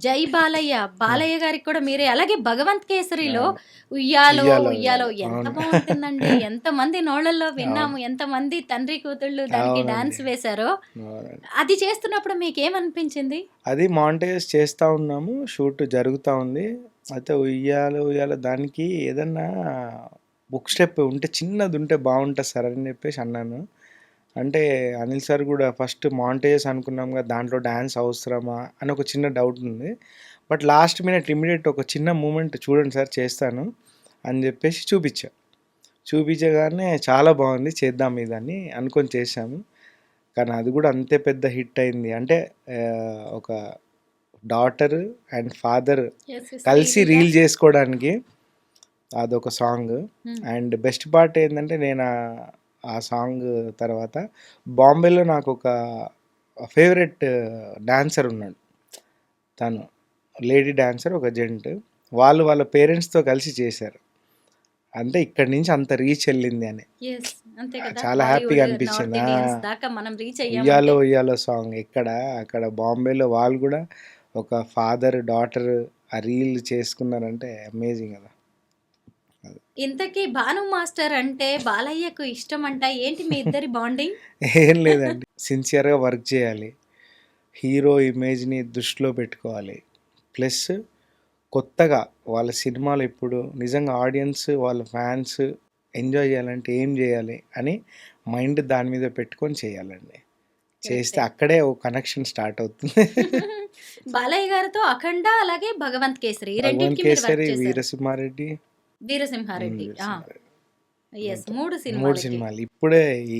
'జై బాలయ్య', హ్మ్. బాలయ్య గారికి కూడా మీరే అలాగే 'భగవంత్ కేసరిలో' అవును. ఉయ్యాలో ఉయ్యాలో ఉయ్యాలో ఉయ్యాలో. ఎంత అవును. బావుంటుందండి. ఎంతమంది నోళ్ళల్లో అవును. విన్నాము. ఎంతమంది తండ్రి కూతుళ్ళు దానికి అవునండి. డాన్స్ వేశారో. అవునండి. అది చేస్తున్నప్పుడు మీకేమనిపించింది? అది మాంటేజ్ చేస్తా ఉన్నాము. షూట్ జరుగుతా ఉంది. అయితే ఉయ్యాలో ఉయ్యాలో దానికి ఏదన్నా బుక్ స్టెప్ ఉంటే చిన్నదుంటే బావుంటది సార్ అని చెప్పేసి అన్నాను. అంటే అనిల్ సార్ గూడా ఫస్ట్ మాంటేజెస్ అనుకున్నాం గదా! దాంట్లో డాన్స్ అవసరమా అని ఒక చిన్న డౌట్ ఉంది. బట్ లాస్ట్ మినిట్ ఇమ్మీడియేట్ ఒక చిన్న మూమెంట్ చూడండి సార్ చేస్తాను అని జెప్పేసి చూపిచ్చా. చూపించగానే చాలా బాగుంది చేద్దాం ఇదని అనుకొని చేశాము. కానీ అది గూడా అంతే పెద్ద హిట్ అయింది. అంటే ఒక డాటర్ అండ్ ఫాదర్ యెస్. కలిసి శ్రీలీల. రీల్ జేసుకోవడానికి అదొక సాంగ్. హ్మ్. అండ్ బెస్ట్ పార్ట్ ఏందంటే నేను ఆ సాంగ్ తర్వాత బాంబేలో నాకొక ఫేవరెట్ డాన్సర్ ఉన్నాడు. తను లేడీ డాన్సర్, ఒక జెంట్. వాళ్ళు వాళ్ళ పేరెంట్స్‌తో కలిసి చేశారు. అంటే ఇక్కడి నుంచి అంత రీచ్ వెళ్ళింది అని. యెస్. అంతే కదా! చాలా హ్యాపీగా బాలీవుడ్, అనిపించింది. నార్త్ ఇండియన్స్ దాకా మనం రీచ్ అయ్యామంటే ఉయ్యాలో ఉయ్యాలో సాంగ్ ఎక్కడ, అక్కడ బాంబేలో వాళ్ళు కూడా ఒక ఫాదర్ డాటర్ ఆ రీల్ చేసుకున్నారంటే అమేజింగ్ కదా. ఇంతకీ భాను మాస్టర్ అంటే బాలయ్యకు ఇష్టమంట. ఏంటి మీ ఇద్దరి బాండింగ్? ఏం లేదండి, సిన్సియర్గా వర్క్ చేయాలి, హీరో ఇమేజ్ని దృష్టిలో పెట్టుకోవాలి, ప్లస్ కొత్తగా వాళ్ళ సినిమాలు ఇప్పుడు నిజంగా ఆడియన్స్ వాళ్ళ ఫ్యాన్స్ ఎంజాయ్ చేయాలంటే ఏం చేయాలి అని మైండ్ దాని మీద పెట్టుకొని చేయాలండి. చేస్తే కరెక్టే. అక్కడే ఓ కనెక్షన్ స్టార్ట్ అవుతుంది. బాలయ్య గారితో 'అఖండ' అలాగే 'భగవంత్ కేసరి' ఈ భగవంత్ రెండిటికి మీరు వర్క్ కేసరి, చేశారు. వీరసింహారెడ్డి, 'వీరసింహారెడ్డి' వీరసింహారెడ్డి యెస్. 3 మూడు సినిమాలకి. సినిమాలు. ఇప్పుడే ఈ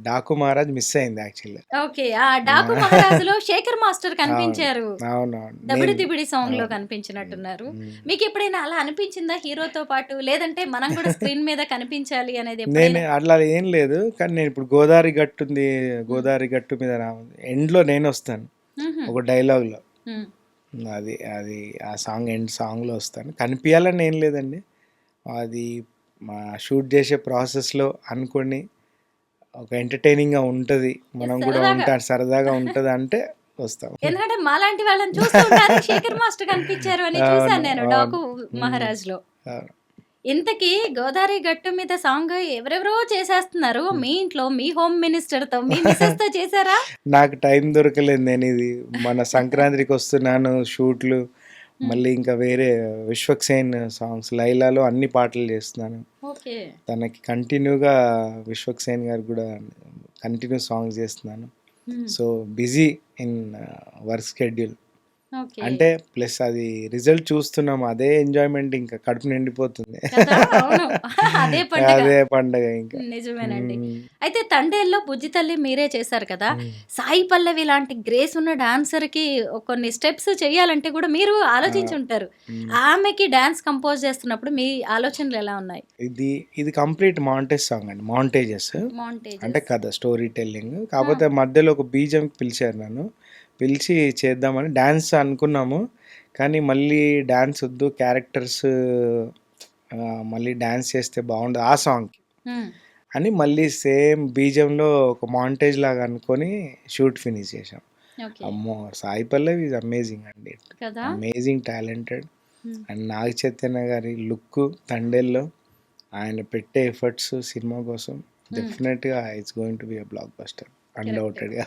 డాకు మహారాజ్ మిస్ అయింది యాక్చువల్లీ. ఓకే. ఆ 'డాకు మహారాజులో' శేఖర్ మాస్టర్ అవును కనిపించారు. అవునవును. దబిడి నేను దిబిడి సాంగ్‌లో అవును. కనిపించినట్టున్నారు. మ్మ్. మీకు ఎప్పుడైనా అలా అనిపించిందా హీరోతో పాటు? లేదంటే మనం కూడా స్క్రీన్ మీద కనిపించాలి అనేది నేను ఎప్పుడైనా? అట్లా ఏం లేదు, కానీ నేను ఇప్పుడు గోదావరి గట్టు ఉంది, హ్మ్. గోదావరి గట్టు మీద ఎండ్లో నేను వస్తాను హుహు. ఒక డైలాగ్లో. హ్మ్. అది అది ఆ సాంగ్ ఎండ్ సాంగ్లో వస్తాను. కనిపించాలని ఏం లేదండి, అది మా షూట్ చేసే ప్రాసెస్లో అనుకోని ఒక ఎంటర్టైనింగ్గా ఉంటుంది, మనం కూడా సరదాగా. సరదాగా ఉంటుంది అంటే వస్తాం. ఎందుకంటే మాలాంటి వాళ్ళని చూస్తూ ఉంటారు. శేఖర్ మాస్టర్ కనిపించారు అని చూసాను అవును నేను అవును. 'డాకు మ్మ్. మహారాజ్‌లో'. అవును. ఇంతకీ గోదావరి గట్టు మీద సాంగ్ ఎవరెవరో చేసేస్తున్నారు. మీ ఇంట్లో మీ హోమ్ మినిస్టర్‌తో, మీ మిసెస్‌తో చేసారా? నాకు టైం దొరకలేదు, నేను ఇది మన సంక్రాంతికి వస్తున్నాను షూట్లు, హ్మ్. మళ్ళీ ఇంకా వేరే విశ్వక్సేన్ సాంగ్స్, లైలాలో అన్ని పాటలు చేస్తున్నాను. ఓకే. తనకి కంటిన్యూగా విశ్వక్సేన్ గారు కూడా కంటిన్యూ సాంగ్స్ చేస్తున్నాను. హ్మ్. So busy in work schedule. Okay. అంటే ప్లస్ అది రిజల్ట్ చూస్తున్నాము, అదే ఎంజాయ్మెంట్, ఇంకా కడుపు నిండిపోతుంది. కదా! అవును. అదే పండగ. అదే పండగ ఇంకా. నిజమేనండి. మ్మ్. అయితే 'తండేల్లో' బుజ్జి తల్లి మీరే చేశారు కదా! మ్మ్. సాయి పల్లవి లాంటి గ్రేస్ ఉన్న డాన్సర్‌కి కొన్ని స్టెప్స్ చేయాలంటే కూడా మీరు ఆ, ఆలోచించుంటారు. మ్మ్. ఆమెకి డాన్స్ కంపోజ్ చేస్తున్నప్పుడు మీ ఆలోచనలు ఎలా ఉన్నాయి? ఇది ఇది కంప్లీట్ మాంటేజ్ సాంగ్ అండి, మాంటేజెస్ అంటే మాంటేజెస్. కథ స్టోరీ టెల్లింగ్. ఆ! కాకపోతే మధ్యలో ఒక బీజం పిలిచారు నన్ను, పిలిచి చేద్దామని డ్యాన్స్ అనుకున్నాము, కానీ మళ్ళీ డ్యాన్స్ వద్దు, క్యారెక్టర్స్ మళ్ళీ డ్యాన్స్ చేస్తే బాగుండదు ఆ సాంగ్కి హ్మ్. అని మళ్ళీ సేమ్ బీజంలో ఒక మాంటేజ్ లాగా అనుకొని షూట్ ఫినిష్ చేసాం. ఓకే. అమ్మో, సాయి పల్లవి ఈజ్ అమేజింగ్ అండి, కదా! Amazing talented. హ్మ్. అండ్ నాగ చైతన్య గారి లుక్ తండేల్లో, ఆయన పెట్టే ఎఫర్ట్స్ సినిమా కోసం హ్మ్. డెఫినెట్గా it's going to be a block buster కరెక్టే. అన్డౌటెడ్గా.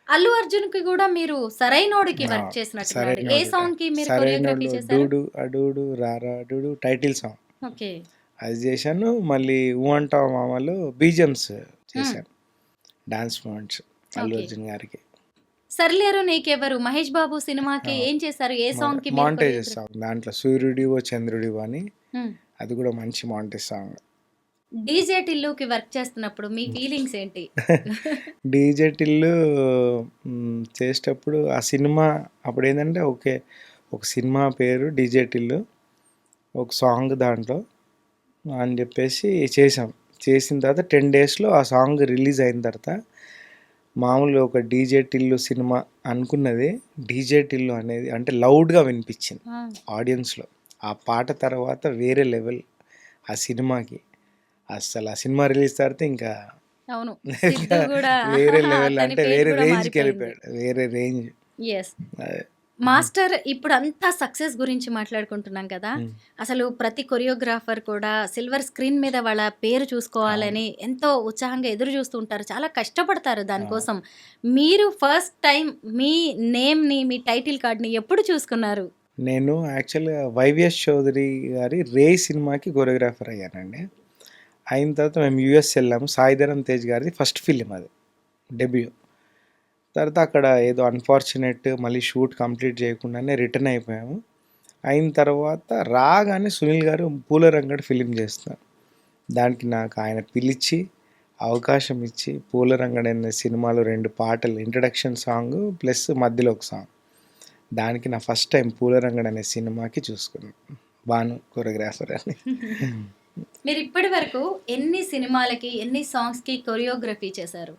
అల్లు అర్జున్‌కి కూడా మీరు 'సరైనోడికి' వర్క్ చేసినట్టున్నారు. ఏ సరైనోడు, సాంగ్‌కి మీరు కొరియోగ్రఫీ సరైనోడు, చేశారు? డూడు అడూడు రారా డూడు టైటిల్ సాంగ్ ఓకే. అది చేశాను. మళ్ళీ ఊ అంటావా మామలో బీజమ్స్ హ్మ్. చేశాను, dance movements Allu okay. Arjun గారికి. 'సర్లేరు నీకెవరు' మహేష్ బాబు సినిమాకి ఏం చేశారు? ఏ సాంగ్‌కి మీరు మాంటేజెస్ కొరియోగ్రఫీ? సాంగ్, దాంట్లో సూర్యుడివో చంద్రుడివో అని, హ్మ్. అది కూడా మంచి మాంటేజ్ సాంగ్. డీజే టిల్లుకి వర్క్ చేస్తున్నప్పుడు మీ ఫీలింగ్స్ ఏంటి? డీజే టిల్లు చేసేటప్పుడు ఆ సినిమా అప్పుడు ఏంటంటే ఓకే, ఒక సినిమా పేరు డీజే టిల్లు, ఒక సాంగ్ దాంట్లో అని చెప్పేసి చేసాం. చేసిన తర్వాత 10 డేస్లో ఆ సాంగ్ రిలీజ్ అయిన తర్వాత మామూలుగా ఒక డీజే టిల్లు సినిమా అనుకున్నది, డీజే టిల్లు అనేది అంటే లౌడ్గా వినిపించింది ఆ! ఆడియన్స్లో. ఆ పాట తర్వాత వేరే లెవెల్ ఆ సినిమాకి. అస్సలు ఆ సినిమా రిలీజ్ తర్వాత ఇంకా అవును. సిద్ధు గూడా వేరే లెవెల్, అతని అంటే పేరు వేరే గూడా రేంజ్కి మారిపోయింది. వెళ్ళిపోయాడు, వేరే రేంజ్. యెస్. అదే. మాస్టర్ ఇప్పుడంతా సక్సెస్ గురించి మాట్లాడుకుంటున్నాం కదా! ఉమ్. అసలు ప్రతి కొరియోగ్రాఫర్ కూడా సిల్వర్ స్క్రీన్ మీద వాళ్ళ పేరు అవును చూసుకోవాలని ఎంతో ఉత్సాహంగా ఎదురు చూస్తూ ఉంటారు. చాలా కష్టపడతారు అవును. దానికోసం. మీరు ఫస్ట్ టైమ్ మీ నేమ్‌ని, మీ టైటిల్ కార్డ్‌ని ఎప్పుడు చూసుకున్నారు? నేను యాక్చువల్గా వైవిఎస్ చౌదరి గారి రే సినిమాకి కొరియోగ్రాఫర్ అయ్యానండి. అయిన తర్వాత మేము యూఎస్ వెళ్ళాము, సాయిధరం తేజ్ గారిది ఫస్ట్ ఫిలిం అది, డెబ్యూ. తర్వాత అక్కడ ఏదో అన్ఫార్చునేట్ మళ్ళీ షూట్ కంప్లీట్ చేయకుండానే రిటర్న్ అయిపోయాము. అయిన తర్వాత రాగానే సునీల్ గారు పూలరంగడు ఫిలిం చేస్తున్నారు, దానికి నాకు ఆయన పిలిచి అవకాశం ఇచ్చి పూలరంగడు అనే సినిమాలో 2 పాటలు, ఇంట్రడక్షన్ సాంగ్ ప్లస్ మధ్యలో ఒక సాంగ్, దానికి నా ఫస్ట్ టైం పూలరంగడు అనే సినిమాకి చూసుకున్నాను భాను కొరియోగ్రాఫర్ అని. మీరు ఇప్పటి వరకు ఎన్ని సినిమాలకి, ఎన్ని సాంగ్స్‌కి కొరియోగ్రఫీ చేశారు?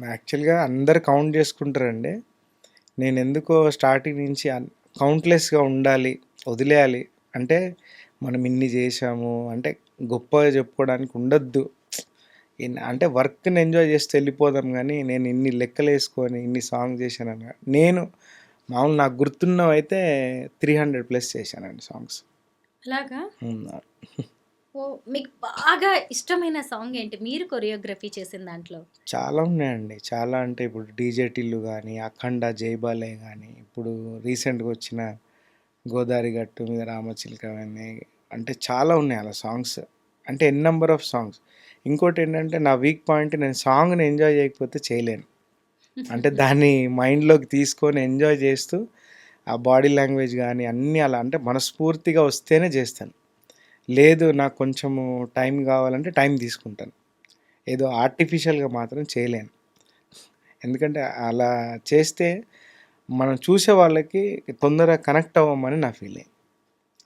యాక్చువల్గా అందరు కౌంట్ చేసుకుంటారండి, నేనెందుకో స్టార్టింగ్ నుంచి కౌంట్‌లెస్‌గా ఉండాలి, వదిలేయాలి. అంటే మనం ఇన్ని చేశాము అంటే గొప్పగా చెప్పుకోవడానికి ఉండొద్దు. అంటే వర్క్‌ని ఎంజాయ్ చేస్తూ వెళ్ళిపోదాం గానీ, నేను ఇన్ని లెక్కలేసుకొని ఇన్ని సాంగ్ చేశానని నేను మామూలు నాకు గుర్తున్నవైతే 300 ప్లస్ చేశానండి సాంగ్స్. అలాగా? హ్మ్. ఓహ్! మీకు బాగా ఇష్టమైన సాంగ్ ఏంటి? మీరు కొరియోగ్రఫీ చేసిన దాంట్లో? చాలా ఉన్నాయండి. చాలా అంటే ఇప్పుడు 'డీజే టిల్లు' గానీ, 'అఖండ', 'జైబాలే' గానీ, ఇప్పుడు రీసెంట్‌గా వచ్చిన 'గోదారి గట్టు మీద రామచిలక' గానీ, అంటే చాలా ఉన్నాయి అలా సాంగ్స్. అంటే ఎన్ నంబర్ ఆఫ్ సాంగ్స్. ఇంకోటేంటంటే నా వీక్ పాయింట్ నేను సాంగ్‌ని ఎంజాయ్ చేయకపోతే చేయలేను. అంటే దాన్ని మైండ్‌లోకి తీసుకొని ఎంజాయ్ చేస్తూ ఆ బాడీ లాంగ్వేజ్ గానీ అన్నీ అలా అంటే మనస్ఫూర్తిగా వస్తేనే చేస్తాను. లేదు నాకు కొంచెము టైం కావాలంటే టైం తీసుకుంటాను. ఏదో ఆర్టిఫిషియల్‌గా మాత్రం చేయలేను. ఎందుకంటే అలా చేస్తే మనం చూసే వాళ్ళకి తొందరగా కనెక్ట్ అవ్వమని నా ఫీలింగ్.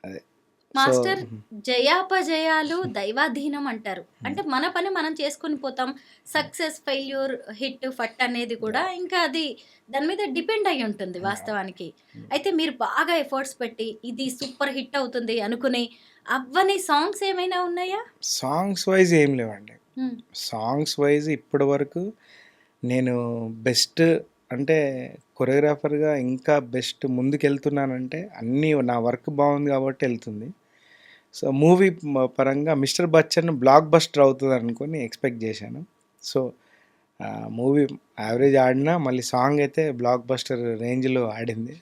అదే. సో మాస్టర్, జయాపజయాలు దైవాధీనం అంటారు. అంటే మన పని మనం చేసుకొని పోతాం. సక్సెస్, ఫెయిల్యూర్, హిట్, ఫట్ అనేది కూడా ఇంకా అది దాని మీద డిపెండ్ అయ్యి ఉంటుంది వాస్తవానికి. అయితే మీరు బాగా ఎఫర్ట్స్ పెట్టి ఇది సూపర్ హిట్ అవుతుంది అనుకుని అవ్వని సాంగ్స్ ఏమైనా ఉన్నాయా? సాంగ్స్ వైస్ ఏం లేవండి. హ్మ్. సాంగ్స్ వైస్ ఇప్పటివరకు నేను బెస్ట్ అంటే కొరియోగ్రాఫర్‌గా ఇంకా బెస్ట్ ముందుకెళ్తున్నానంటే అన్నీ నా వర్క్ బాగుంది కాబట్టి ఎళ్తుంది. సో, మూవీ పరంగా 'మిస్టర్ బచ్చన్' బ్లాక్ బస్టర్ అవుతదనుకోని ఎక్స్‌పెక్ట్ జేశాను. సో, మూవీ యావరేజ్ ఆడినా మళ్ళీ సాంగ్ అయితే బ్లాక్ బస్టర్ రేంజ్‌లో ఆడింది.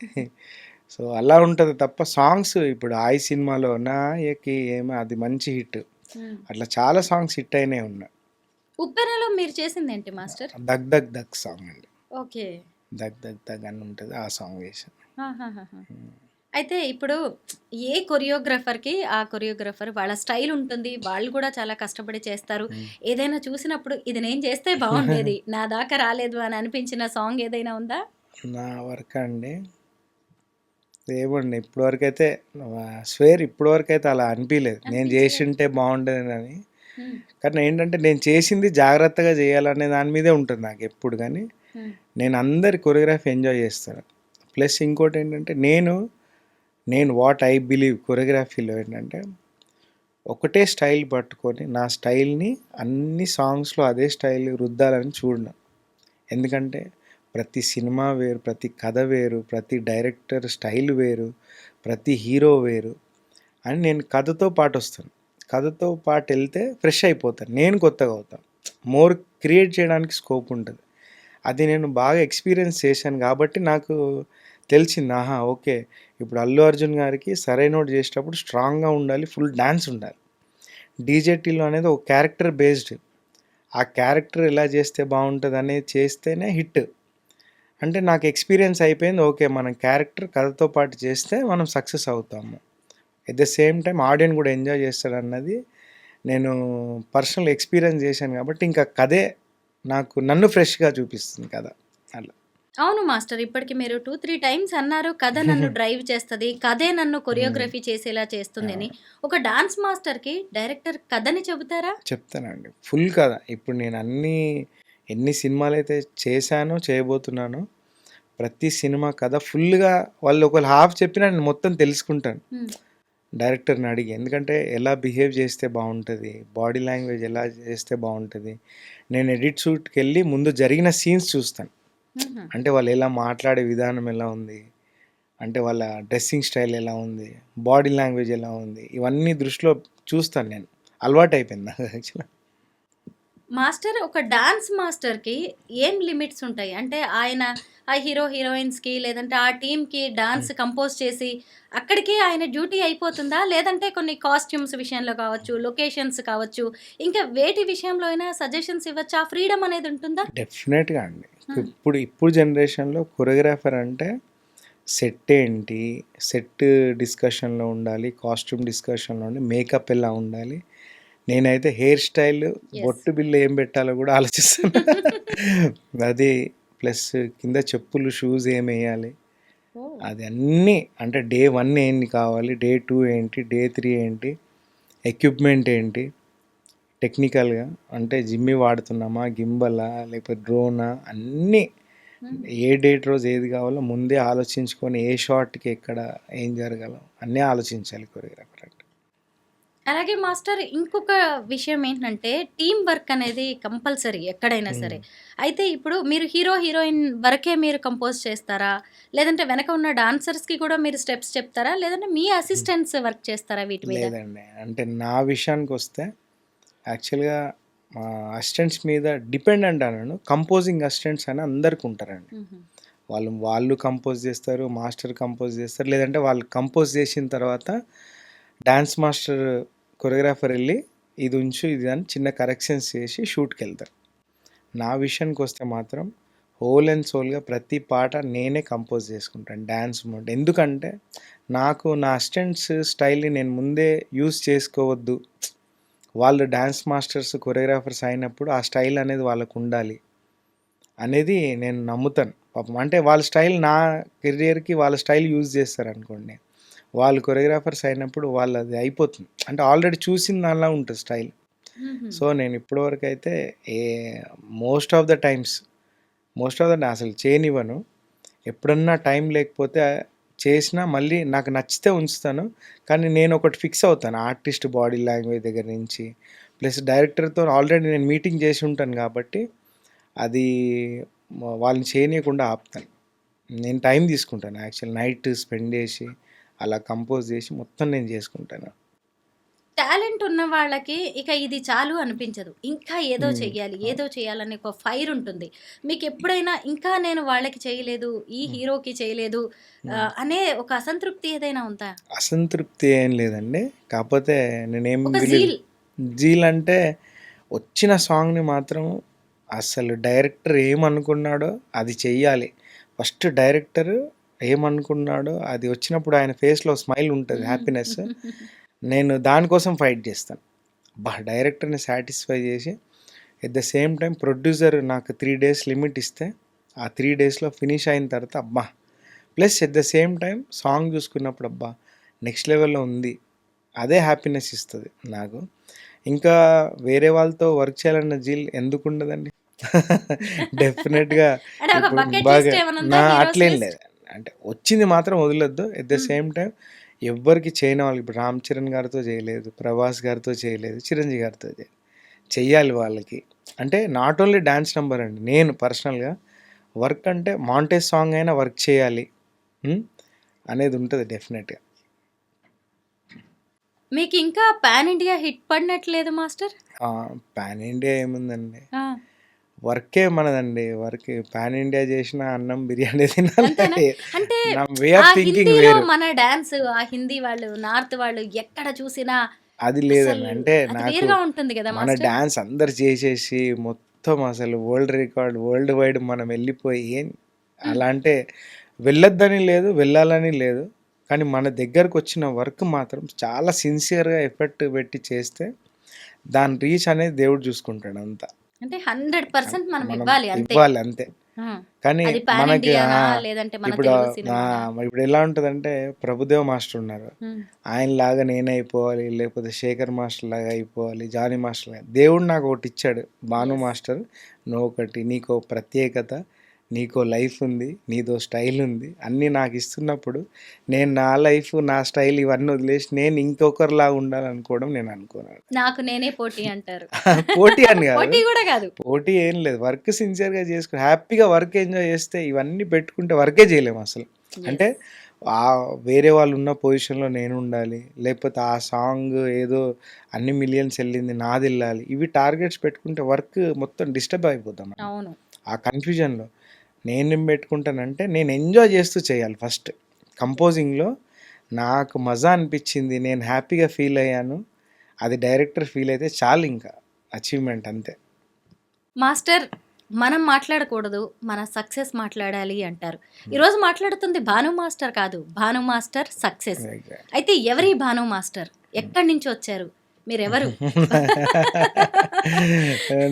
సో, అలా ఉంటది తప్ప సాంగ్స్ ఇప్పుడు 'ఆయి' సినిమాలో 'నాయకి' ఏమో అది మంచి హిట్. హ్మ్. అట్లా చాలా సాంగ్స్ హిట్ అయినయి ఉన్నాయి. ఉప్పెనలో మీరు చేసిందేంటి మాస్టర్? 'దగ్ దగ్ దగ్' సాంగ్ అండి. ఓకే. 'దగ్ దగ్ దగ్' అని ఉంటది. ఆ సాంగ్ చేశాను. ఆహాహాహా! అయితే ఇప్పుడు ఏ కొరియోగ్రాఫర్‌కి ఆ కొరియోగ్రాఫర్ వాళ్ళ స్టైల్ ఉంటుంది. వాళ్ళు కూడా చాలా కష్టపడి చేస్తారు. హ్మ్. ఏదైనా చూసినప్పుడు ఇది నేను చేస్తే బావుండేది. నా దాకా రాలేదు అని అనిపించిన సాంగ్ ఏదైనా ఉందా? నా వర్కా అండి? ఏమోండి ఇప్పటివరకైతే స్వేర్ ఇప్పటివరకైతే అలా అనిపియలేదు. నేను అనిపించలేదు. జేషుంటే బావుండేదని. హ్మ్. కానీ ఏంటంటే నేను చేసింది జాగ్రత్తగా చేయాలనే దాని మీదే ఉంటుంది నాకెప్పుడు గానీ, హ్మ్. నేను అందరి కొరియోగ్రఫీ ఎంజాయ్ చేస్తాను. ప్లస్ ఇంకోటేంటంటే నేను వాట్ ఐ బిలీవ్ కొరియోగ్రఫీలో ఏంటంటే, ఒకటే స్టైల్ పట్టుకొని నా స్టైల్‌ని అన్ని సాంగ్స్‌లో అదే స్టైల్ రుద్దాలని చూడను. ఎందుకంటే ప్రతి సినిమా వేరు, ప్రతి కథ వేరు, ప్రతి డైరెక్టర్ స్టైల్ వేరు, ప్రతి హీరో వేరు అని నేను కథతో పాటొస్తాను. కథతో పాటెళ్తే ఫ్రెష్ అయిపోతాను. నేను కొత్తగా అవుతాను. మోర్ క్రియేట్ చేయడానికి స్కోప్ ఉంటది. అది నేను బాగా ఎక్స్‌పీరియన్స్ చేశాను కాబట్టి నాకు తెలిసింది. ఆహా! ఓకే. ఇప్పుడు 'అల్లు అర్జున్' గారికి 'సరైనోడు' చేసేటప్పుడు స్ట్రాంగ్‌గా ఉండాలి. ఫుల్ డాన్స్ ఉండాలి. 'డీజే టిల్లు' అనేది ఒక క్యారెక్టర్ బేస్డ్. ఆ క్యారెక్టర్ ఎలా చేస్తే బావుంటదనేది చేస్తేనే హిట్. అంటే నాకు ఎక్స్‌పీరియన్స్ అయిపోయింది. ఓకే. మనం క్యారెక్టర్ కథతో పాటు చేస్తే మనం సక్సెస్ అవుతాము. At the same time audience కూడా ఎంజాయ్ చేస్తాడన్నది నేను పర్సనల్ ఎక్స్‌పీరియన్స్ చేశాను కాబట్టి ఇంకా కథే నాకు నన్ను ఫ్రెష్‌గా చూపిస్తుంది కథ. అలా. అవును మాస్టర్. ఇప్పటికి మీరు 2, 3 టైమ్స్ అన్నారు. కథ నన్ను డ్రైవ్ చేస్తది. కథే నన్ను హ్మ్. కొరియోగ్రఫీ చేసేలా చేస్తుంది అని. ఒక డాన్స్ మాస్టర్‌కి డైరెక్టర్ కథని చెబుతారా? చెప్తానండి. ఫుల్ కథ. ఇప్పుడు నేను ఎన్ని సినిమాలైతే చేశానో, చేయబోతున్నానో ప్రతి సినిమా కథ ఫుల్‌గా వాళ్ళు ఒకళ్ళు హాఫ్ చెప్పినా నేను మొత్తం తెలుసుకుంటాను. హ్మ్. డైరెక్టర్‌ని అడిగి. ఎందుకంటే ఎలా బిహేవ్ చేస్తే బావుంటది? బాడీ లాంగ్వేజ్ ఎలా చేస్తే బావుంటది? నేను ఎడిట్ షూట్‌కెళ్ళి ముందు జరిగిన సీన్స్ చూస్తాను. హుహు. అంటే వాళ్ళు ఎలా మాట్లాడే విధానం ఎలా ఉంది? అంటే వాళ్ళ డ్రెస్సింగ్ స్టైల్ ఎలా ఉంది? బాడీ లాంగ్వేజ్ ఎలా ఉంది? ఇవన్నీ దృష్టిలో చూస్తాను నేను. అలవాటయిపోయింది నాకు యాక్చువల్‌గా. మాస్టర్, ఒక డాన్స్ మాస్టర్‌కి ఏం లిమిట్స్ ఉంటాయి? అంటే ఆయన ఆ హీరో, హీరోయిన్స్‌కి లేదంటే ఆ టీమ్‌కి డాన్స్ హ్మ్. కంపోజ్ చేసి అక్కడికే ఆయన డ్యూటీ అయిపోతుందా? లేదంటే కొన్ని కాస్ట్యూమ్స్ విషయంలో కావచ్చు, లొకేషన్స్ కావచ్చు, ఇంకా వేటి విషయంలో అయినా సజెషన్స్ ఇవ్వచ్చా? ఆ ఫ్రీడమ్ అనేది ఉంటుందా? డెఫినెట్‌గా అండి. హ్మ్. ఇప్పుడు జనరేషన్‌లో కొరియోగ్రాఫర్ అంటే సెట్ ఏంటి? సెట్ డిస్కషన్‌లో ఉండాలి. కాస్ట్యూమ్ డిస్కషన్‌లో ఉండి, మేకప్ ఎలా ఉండాలి? నేనైతే హెయిర్ స్టైల్, యెస్. బొట్టు బిళ్ళ ఏం పెట్టాలో గూడా ఆలోచిస్తున్నా. అది ప్లస్ కింద చెప్పులు, షూస్ ఏమెయ్యాలి? ఓహ్! అది అన్నీ అంటే డే 1 ఏంటి కావాలి? డే 2 ఏంటి? డే 3 ఏంటి? ఎక్విప్‌మెంట్ ఏంటి? టెక్నికల్‌గా అంటే జిమ్మి వాడుతున్నామా? గింబలా? లేకపోతే డ్రోనా? అన్నీ ఏ డేట్ రోజు ఏది కావాలో ముందే ఆలోచించుకొని ఏ షాట్కి ఎక్కడ ఏం జరగాలో అన్నీ ఆలోచించాలి కొరియోగ్రాఫర్ అంటే. అలాగే మాస్టర్ ఇంకొక విషయం ఏంటంటే టీమ్ వర్క్ అనేది కంపల్సరీ ఎక్కడైనా సరే. అయితే ఇప్పుడు మీరు హీరో హీరోయిన్ వరకే మీరు కంపోజ్ చేస్తారా, లేదంటే వెనక ఉన్న డాన్సర్స్కి కూడా మీరు స్టెప్స్ చెప్తారా, లేదంటే మీ అసిస్టెంట్స్ వర్క్ చేస్తారా వీటి మీద? లేదండి, అంటే నా విషయానికి వస్తే యాక్చువల్గా మా అసిస్టెంట్స్ మీద డిపెండ్ అంటాను. కంపోజింగ్ అసిస్టెంట్స్ అని అందరికి ఉంటారండి. వాళ్ళు కంపోజ్ చేస్తారు, మాస్టర్ కంపోజ్ చేస్తారు, లేదంటే వాళ్ళు కంపోజ్ చేసిన తర్వాత డాన్స్ మాస్టర్ కొరియోగ్రాఫర్ వెళ్ళి ఇది ఉంచు ఇది అని చిన్న కరెక్షన్స్ చేసి షూట్కి వెళ్తారు. నా విషయానికి వస్తే మాత్రం హోల్ అండ్ సోల్గా ప్రతి పాట నేనే కంపోజ్ చేసుకుంటాను డ్యాన్స్ మూడ్. ఎందుకంటే నాకు నా అసిస్టెంట్స్ స్టైల్ని నేను ముందే యూజ్ చేసుకోవద్దు, వాళ్ళు డ్యాన్స్ మాస్టర్స్ కొరియోగ్రాఫర్స్ అయినప్పుడు ఆ స్టైల్ అనేది వాళ్ళకు ఉండాలి అనేది నేను నమ్ముతాను. పాపం అంటే వాళ్ళ స్టైల్ నా కెరియర్కి వాళ్ళ స్టైల్ యూజ్ చేస్తారు అనుకోండి, వాళ్ళు కొరియోగ్రాఫర్స్ అయినప్పుడు వాళ్ళది అయిపోతుంది, అంటే ఆల్రెడీ చూసిన దానిలా ఉంటుంది స్టైల్. సో నేను ఇప్పటివరకు అయితే మోస్ట్ ఆఫ్ ద అసలు చేయనివ్వను. ఎప్పుడన్నా టైం లేకపోతే చేసినా మళ్ళీ నాకు నచ్చితే ఉంచుతాను. కానీ నేను ఒకటి ఫిక్స్ అవుతాను, ఆర్టిస్ట్ బాడీ లాంగ్వేజ్ దగ్గర నుంచి ప్లస్ డైరెక్టర్తో ఆల్రెడీ నేను మీటింగ్ చేసి ఉంటాను కాబట్టి అది వాళ్ళని చేయనీయకుండా ఆపుతాను. నేను టైం తీసుకుంటాను యాక్చువల్, నైట్ స్పెండ్ చేసి అలా కంపోజ్ చేసి మొత్తం నేను చేసుకుంటాను. టాలెంట్ ఉన్న వాళ్ళకి ఇక ఇది చాలు అనిపించదు, ఇంకా ఏదో చేయాలని ఒక ఫైర్ ఉంటుంది. మీకు ఎప్పుడైనా ఇంకా నేను వాళ్ళకి చేయలేదు, ఈ హీరోకి చేయలేదు అనే ఒక అసంతృప్తి ఏదైనా ఉందా? అసంతృప్తి ఏం లేదండి, కాకపోతే నేనేం ఒక జీల్ అంటే వచ్చిన సాంగ్ని మాత్రం అసలు డైరెక్టర్ ఏమనుకున్నాడో అది చెయ్యాలి. ఫస్ట్ డైరెక్టర్ ఏమనుకున్నాడో అది వచ్చినప్పుడు ఆయన ఫేస్లో స్మైల్ ఉంటుంది, హ్యాపీనెస్. నేను దానికోసం ఫైట్ చేస్తాను. డైరెక్టర్ని సాటిస్ఫై చేసి at the same time producer నాకు 3 days లిమిట్ ఇస్తే ఆ 3 daysలో ఫినిష్ అయిన తర్వాత plus at the same time song చూసుకున్నప్పుడు నెక్స్ట్ లెవెల్లో ఉంది, అదే హ్యాపీనెస్ ఇస్తుంది నాకు. ఇంకా వేరే వాళ్ళతో వర్క్ చేయాలన్న జీల్ ఎందుకు ఉండదండి? డెఫినెట్గా బాగా అట్లేం లేదు, అంటే వచ్చింది మాత్రం వదలొద్దు. ఎట్ ద సేమ్ టైం ఎవ్వరికి చేయని వాళ్ళకి, ఇప్పుడు రామ్ చరణ్ గారితో చేయలేదు, ప్రభాస్ గారితో చేయలేదు, చిరంజీవి గారితో చెయ్యాలి వాళ్ళకి. అంటే నాట్ ఓన్లీ డ్యాన్స్ నెంబర్ అండి, నేను పర్సనల్గా వర్క్ అంటే మాంటేజ్ సాంగ్ అయినా వర్క్ చేయాలి అనేది ఉంటుంది డెఫినెట్గా. మీకు ఇంకా పాన్ ఇండియా హిట్ పడినట్లేదు మాస్టర్? పాన్ ఇండియా ఏముందండి, వర్కే మనదండి. వర్క్ పాన్ ఇండియా చేసిన అన్నం బిర్యానీ తినాలి. అంటే వే ఆఫ్ థింకింగ్ వేరు. మన డాన్స్ ఆ హిందీ వాళ్ళు, నార్త్ వాళ్ళు ఎక్కడ చూసినా అది లేదండి. అంటే నాకు ఉంటుంది కదా మన డాన్స్ అందరు చేసేసి మొత్తం అసలు వరల్డ్ రికార్డ్ వరల్డ్ వైడ్ మనం వెళ్ళిపోయి అలా అంటే వెళ్ళొద్దని లేదు, వెళ్ళాలని లేదు, కానీ మన దగ్గరకు వచ్చిన వర్క్ మాత్రం చాలా సిన్సియర్గా ఎఫర్ట్ పెట్టి చేస్తే దాని రీచ్ అనేది దేవుడు చూసుకుంటాడు అంతా. అంటే 100% మనం ఇవ్వాలి అంతే. కానీ మనకి ఇప్పుడు ఎలా ఉంటుందంటే ప్రభుదేవ్ మాస్టర్ ఉన్నారు, ఆయన లాగా నేను అయిపోవాలి, లేకపోతే శేఖర్ మాస్టర్ లాగా అయిపోవాలి, జానీ మాస్టర్ లాగా. దేవుడు నాకు ఒకటి ఇచ్చాడు, భాను మాస్టర్, నువ్వు ఒకటి, నీకో ప్రత్యేకత, నీకో లైఫ్ ఉంది, నీదో స్టైల్ ఉంది, అన్నీ నాకు ఇస్తున్నప్పుడు నేను నా లైఫ్ నా స్టైల్ ఇవన్నీ వదిలేసి నేను ఇంకొకరిలా ఉండాలనుకోవడం నేను అనుకున్నాను. నాకు నేనే పోటీ అంటారు. పోటీ అని కాదు, పోటీ ఏం లేదు, వర్క్ సిన్సియర్గా చేసుకుని హ్యాపీగా వర్క్ ఎంజాయ్ చేస్తే ఇవన్నీ పెట్టుకుంటే వర్కే చేయలేము అసలు. అంటే వేరే వాళ్ళు ఉన్న పొజిషన్లో నేను ఉండాలి, లేకపోతే ఆ సాంగ్ ఏదో అన్ని మిలియన్స్ వెళ్ళింది నాది వెళ్ళాలి, ఇవి టార్గెట్స్ పెట్టుకుంటే వర్క్ మొత్తం డిస్టర్బ్ అయిపోతాం. ఆ కన్ఫ్యూజన్లో నేనేం పెట్టుకుంటానంటే నేను ఎంజాయ్ చేస్తూ చేయాలి. ఫస్ట్ కంపోజింగ్లో నాకు మజా అనిపించింది, నేను హ్యాపీగా ఫీల్ అయ్యాను, అది డైరెక్టర్ ఫీల్ అయితే చాలు, ఇంకా అచీవ్మెంట్ అంతే. మాస్టర్ మనం మాట్లాడకూడదు, మన సక్సెస్ మాట్లాడాలి అంటారు. ఈరోజు మాట్లాడుతుంది భాను మాస్టర్ కాదు, భాను మాస్టర్ సక్సెస్. అయితే ఎవరి భాను మాస్టర్, ఎక్కడి నుంచి వచ్చారు, మీరెవరు?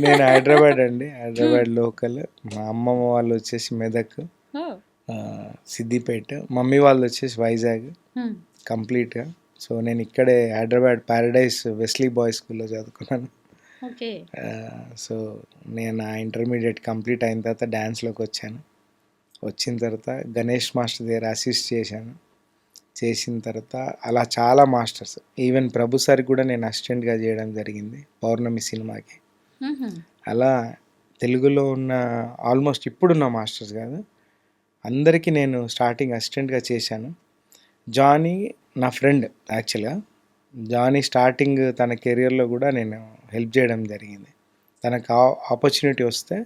నేను హైదరాబాద్ అండి, హైదరాబాద్ లోకల్. మా అమ్మమ్మ వాళ్ళు వచ్చేసి మెదక్, సిద్దిపేట, మమ్మీ వాళ్ళు వచ్చేసి వైజాగ్ కంప్లీట్గా. సో నేను ఇక్కడే హైదరాబాద్ ప్యారడైస్ వెస్లీ బాయ్స్ స్కూల్లో చదువుకున్నాను. సో నేను ఇంటర్మీడియట్ కంప్లీట్ అయిన తర్వాత డ్యాన్స్లోకి వచ్చాను. వచ్చిన తర్వాత గణేష్ మాస్టర్ దగ్గర అసిస్ట్ చేశాను. చేసిన తర్వాత అలా చాలా మాస్టర్స్, ఈవెన్ ప్రభు సార్కి కూడా నేను అసిస్టెంట్గా చేయడం జరిగింది పౌర్ణమి సినిమాకి. అలా తెలుగులో ఉన్న ఆల్మోస్ట్ ఇప్పుడున్న మాస్టర్స్ కాదు, అందరికీ నేను స్టార్టింగ్ అసిస్టెంట్గా చేశాను. జానీ నా ఫ్రెండ్ యాక్చువల్గా. జానీ స్టార్టింగ్ తన కెరియర్లో కూడా నేను హెల్ప్ చేయడం జరిగింది. తనకు ఆపర్చునిటీ వస్తే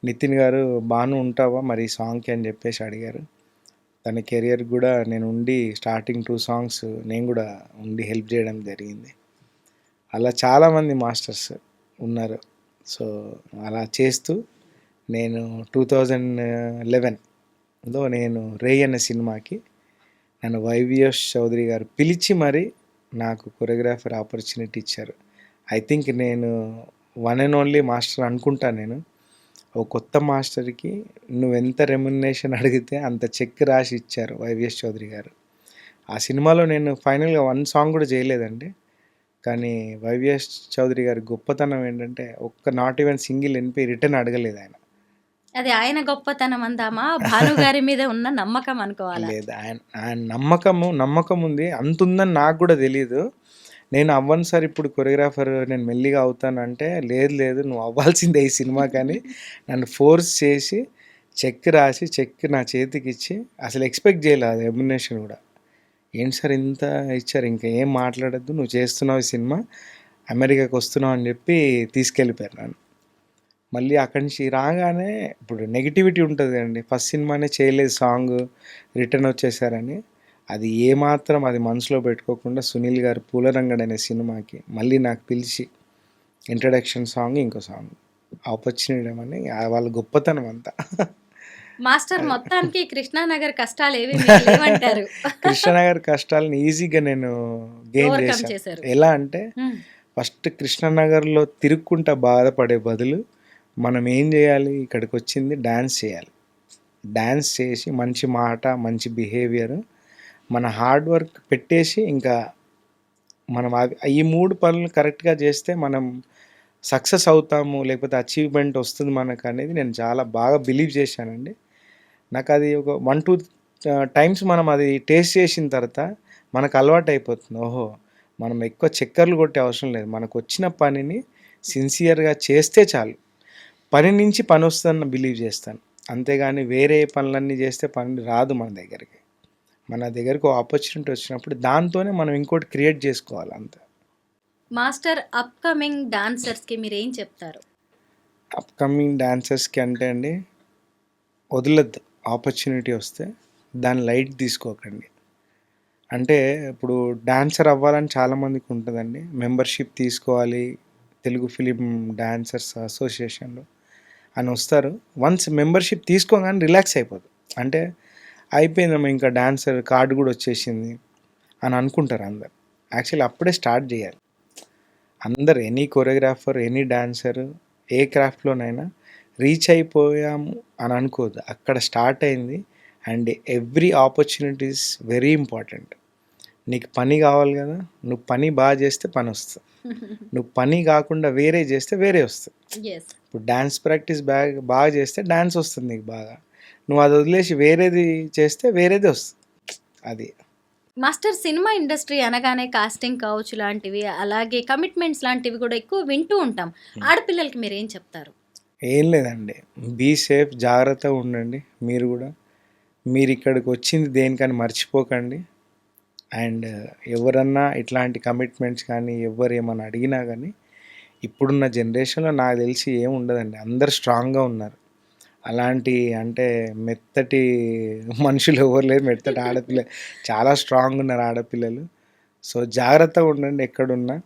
నితిన్ గారు బాను ఉంటావా మరి ఈ సాంగ్కి అని చెప్పేసి అడిగారు. తన కెరియర్ కూడా నేను ఉండి స్టార్టింగ్ 2 సాంగ్స్ నేను కూడా ఉండి హెల్ప్ చేయడం జరిగింది. అలా చాలామంది మాస్టర్స్ ఉన్నారు. సో అలా చేస్తూ నేను 2011లో నేను రే అనే సినిమాకి నన్ను వైవిఎస్ చౌదరి గారు పిలిచి మరి నాకు కొరియోగ్రాఫర్ ఆపర్చునిటీ ఇచ్చారు. ఐ థింక్ నేను వన్ అండ్ ఓన్లీ మాస్టర్ అనుకుంటా. నేను ఒక కొత్త మాస్టర్కి నువ్వెంత రెమ్యునరేషన్ అడిగితే అంత చెక్ రాసి ఇచ్చారు వైవిఎస్ చౌదరి గారు. ఆ సినిమాలో నేను ఫైనల్గా 1 సాంగ్ కూడా చేయలేదండి. కానీ వైవిఎస్ చౌదరి గారి గొప్పతనం ఏంటంటే ఒక్క నాట్ ఈవెన్ సింగిల్ ఎన్పి రిటర్న్ అడగలేదు ఆయన. అది ఆయన గొప్పతనం అందామా, భాను గారి మీద ఉన్న నమ్మకం అనుకోవాలా? లేదు, ఆయన నమ్మకం ఉంది. అంత ఉందని నాకు కూడా తెలియదు. నేను అవ్వను సార్ ఇప్పుడు కొరియోగ్రాఫర్, నేను మెల్లిగా అవుతానంటే లేదు నువ్వు అవ్వాల్సిందే ఈ సినిమా. కానీ నన్ను ఫోర్స్ చేసి చెక్ రాసి చెక్ నా చేతికి ఇచ్చి, అసలు ఎక్స్పెక్ట్ చేయలేదు రెమ్యునరేషన్ కూడా. ఏంటి సార్ ఇంత ఇచ్చారు, ఇంకా ఏం మాట్లాడద్దు, నువ్వు చేస్తున్నావు ఈ సినిమా, అమెరికాకి వస్తున్నావు అని చెప్పి తీసుకెళ్ళిపోయారు నన్ను. మళ్ళీ అక్కడి నుంచి రాగానే ఇప్పుడు నెగిటివిటీ ఉంటుంది కదండి, ఫస్ట్ సినిమానే చేయలేదు, సాంగ్ రిటర్న్ వచ్చేసారని. అది ఏమాత్రం అది మనసులో పెట్టుకోకుండా సునీల్ గారు పూలరంగడ్ అనే సినిమాకి మళ్ళీ నాకు పిలిచి ఇంట్రడక్షన్ సాంగ్, ఇంకో సాంగ్ ఆపర్చునిటీ అని వాళ్ళ గొప్పతనం అంతా. మాస్టర్ మొత్తానికి కృష్ణానగర్ కష్టాలు ఏవి లేవంటారు. కృష్ణానగర్ కష్టాలను ఈజీగా నేను గెయిన్ చేశాను. ఎలా అంటే ఫస్ట్ కృష్ణానగర్లో తిరుక్కుంటా బాధపడే బదులు మనం ఏం చేయాలి, ఇక్కడికి వచ్చింది డ్యాన్స్ చేయాలి. డ్యాన్స్ చేసి మంచి మాట, మంచి బిహేవియర్, మన హార్డ్ వర్క్ పెట్టేసి ఇంకా మనం ఈ 3 పనులు కరెక్ట్గా చేస్తే మనం సక్సెస్ అవుతాము, లేకపోతే అచీవ్మెంట్ వస్తుంది మనకు అనేది నేను చాలా బాగా బిలీవ్ చేశానండి. నాకు అది ఒక 1-2 టైమ్స్ మనం అది టేస్ట్ చేసిన తర్వాత మనకు అలవాటు అయిపోతుంది. ఓహో, మనం ఎక్కువ చక్కర్లు కొట్టే అవసరం లేదు, మనకు వచ్చిన పనిని సిన్సియర్గా చేస్తే చాలు, పని నుంచి పని వస్తుందని బిలీవ్ చేస్తాను. అంతేగాని వేరే పనులన్నీ చేస్తే పని రాదు మన దగ్గరికి. మన దగ్గరకు ఆపర్చునిటీ వచ్చినప్పుడు దాంతోనే మనం ఇంకోటి క్రియేట్ చేసుకోవాలి అంతే. మాస్టర్ అప్కమింగ్ డాన్సర్స్కి మీరు ఏం చెప్తారు? అప్కమింగ్ డాన్సర్స్కి అంటే అండి, వదలొద్దు, ఆపర్చునిటీ వస్తే దాన్ని లైట్ తీసుకోకండి. అంటే ఇప్పుడు డాన్సర్ అవ్వాలని చాలామందికి ఉంటుందండి, మెంబర్షిప్ తీసుకోవాలి తెలుగు ఫిలిం డాన్సర్స్ అసోసియేషన్లో అని వస్తారు. వన్స్ మెంబర్షిప్ తీసుకోగానే రిలాక్స్ అయిపోతుంది. అంటే అయిపోయిందమ్మా ఇంకా డాన్సర్ కార్డు కూడా వచ్చేసింది అని అనుకుంటారు అందరు. యాక్చువల్లీ అప్పుడే స్టార్ట్ చేయాలి అందరు. ఎనీ కొరియోగ్రాఫర్, ఎనీ డాన్సర్, ఏ క్రాఫ్ట్లోనైనా రీచ్ అయిపోయాము అని అనుకోదు, అక్కడ స్టార్ట్ అయింది. And every opportunity is very important. నీకు పని కావాలి కదా, నువ్వు పని బాగా చేస్తే పని వస్తుంది, నువ్వు పని కాకుండా వేరే చేస్తే వేరే వస్తుంది. ఇప్పుడు డ్యాన్స్ ప్రాక్టీస్ బాగా చేస్తే డ్యాన్స్ వస్తుంది నీకు బాగా, నువ్వు అది వదిలేసి వేరేది చేస్తే వేరేది వస్తుంది. అది మాస్టర్ సినిమా ఇండస్ట్రీ అనగానే కాస్టింగ్ కౌచ్ లాంటివి, అలాగే కమిట్మెంట్స్ లాంటివి కూడా ఎక్కువ వింటూ ఉంటాం. ఆడపిల్లలకి మీరు ఏం చెప్తారు? ఏం లేదండి, బీ సేఫ్, జాగ్రత్తగా ఉండండి. మీరు కూడా మీరు ఇక్కడికి వచ్చింది దేనికని మర్చిపోకండి. అండ్ ఎవరన్నా ఇట్లాంటి కమిట్మెంట్స్ కానీ ఎవరు ఏమన్నా అడిగినా కానీ ఇప్పుడున్న జనరేషన్లో నాకు తెలిసి ఏమి ఉండదండి, అందరు స్ట్రాంగ్గా ఉన్నారు. అలాంటి అంటే మెత్తటి మనుషులు ఎవరు లేరు, మెత్తటి ఆడపిల్ల చాలా స్ట్రాంగ్ ఉన్నారు ఆడపిల్లలు. సో జాగ్రత్తగా ఉండండి ఎక్కడున్నా.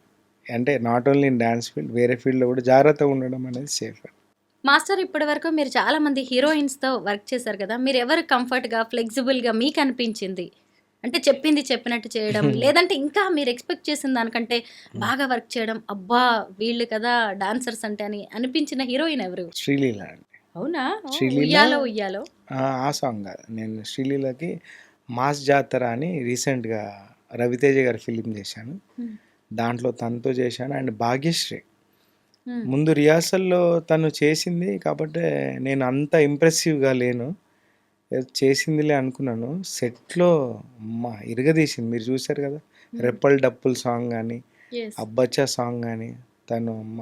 అంటే not only in dance field, వేరే ఫీల్డ్లో కూడా జాగ్రత్తగా ఉండడం అనేది సేఫ్. మాస్టర్ ఇప్పటి వరకు మీరు చాలా మంది హీరోయిన్స్తో వర్క్ చేశారు కదా, మీరు ఎవరు కంఫర్ట్గా, ఫ్లెక్సిబుల్గా మీకు అనిపించింది? అంటే చెప్పింది చెప్పినట్టు చేయడం, లేదంటే ఇంకా మీరు ఎక్స్పెక్ట్ చేసిన దానికంటే బాగా వర్క్ చేయడం, అబ్బా వీళ్ళు కదా డాన్సర్స్ అంటే అని అనిపించిన హీరోయిన్ ఎవరు? శ్రీలీల అండి. అవునా? శ్రీలీల ఉయ్యాలో ఆ సాంగ్ కాదు, నేను శ్రీలీలకి మాస్ జాతర అని రీసెంట్గా రవితేజ గారి ఫిలిం చేశాను, దాంట్లో తనతో చేశాను. అండ్ భాగ్యశ్రీ ముందు రిహార్సల్లో తను చేసింది కాబట్టి నేను అంత ఇంప్రెసివ్గా లేను, ఏదో చేసిందిలే అనుకున్నాను. సెట్‌లో అమ్మ! ఇరగదీసింది. మీరు చూసారు కదా! 'రెప్పల్ డప్పుల్' సాంగ్ గాని, యెస్. 'అబ్బచ్చా' సాంగ్ గాని తను అమ్మ!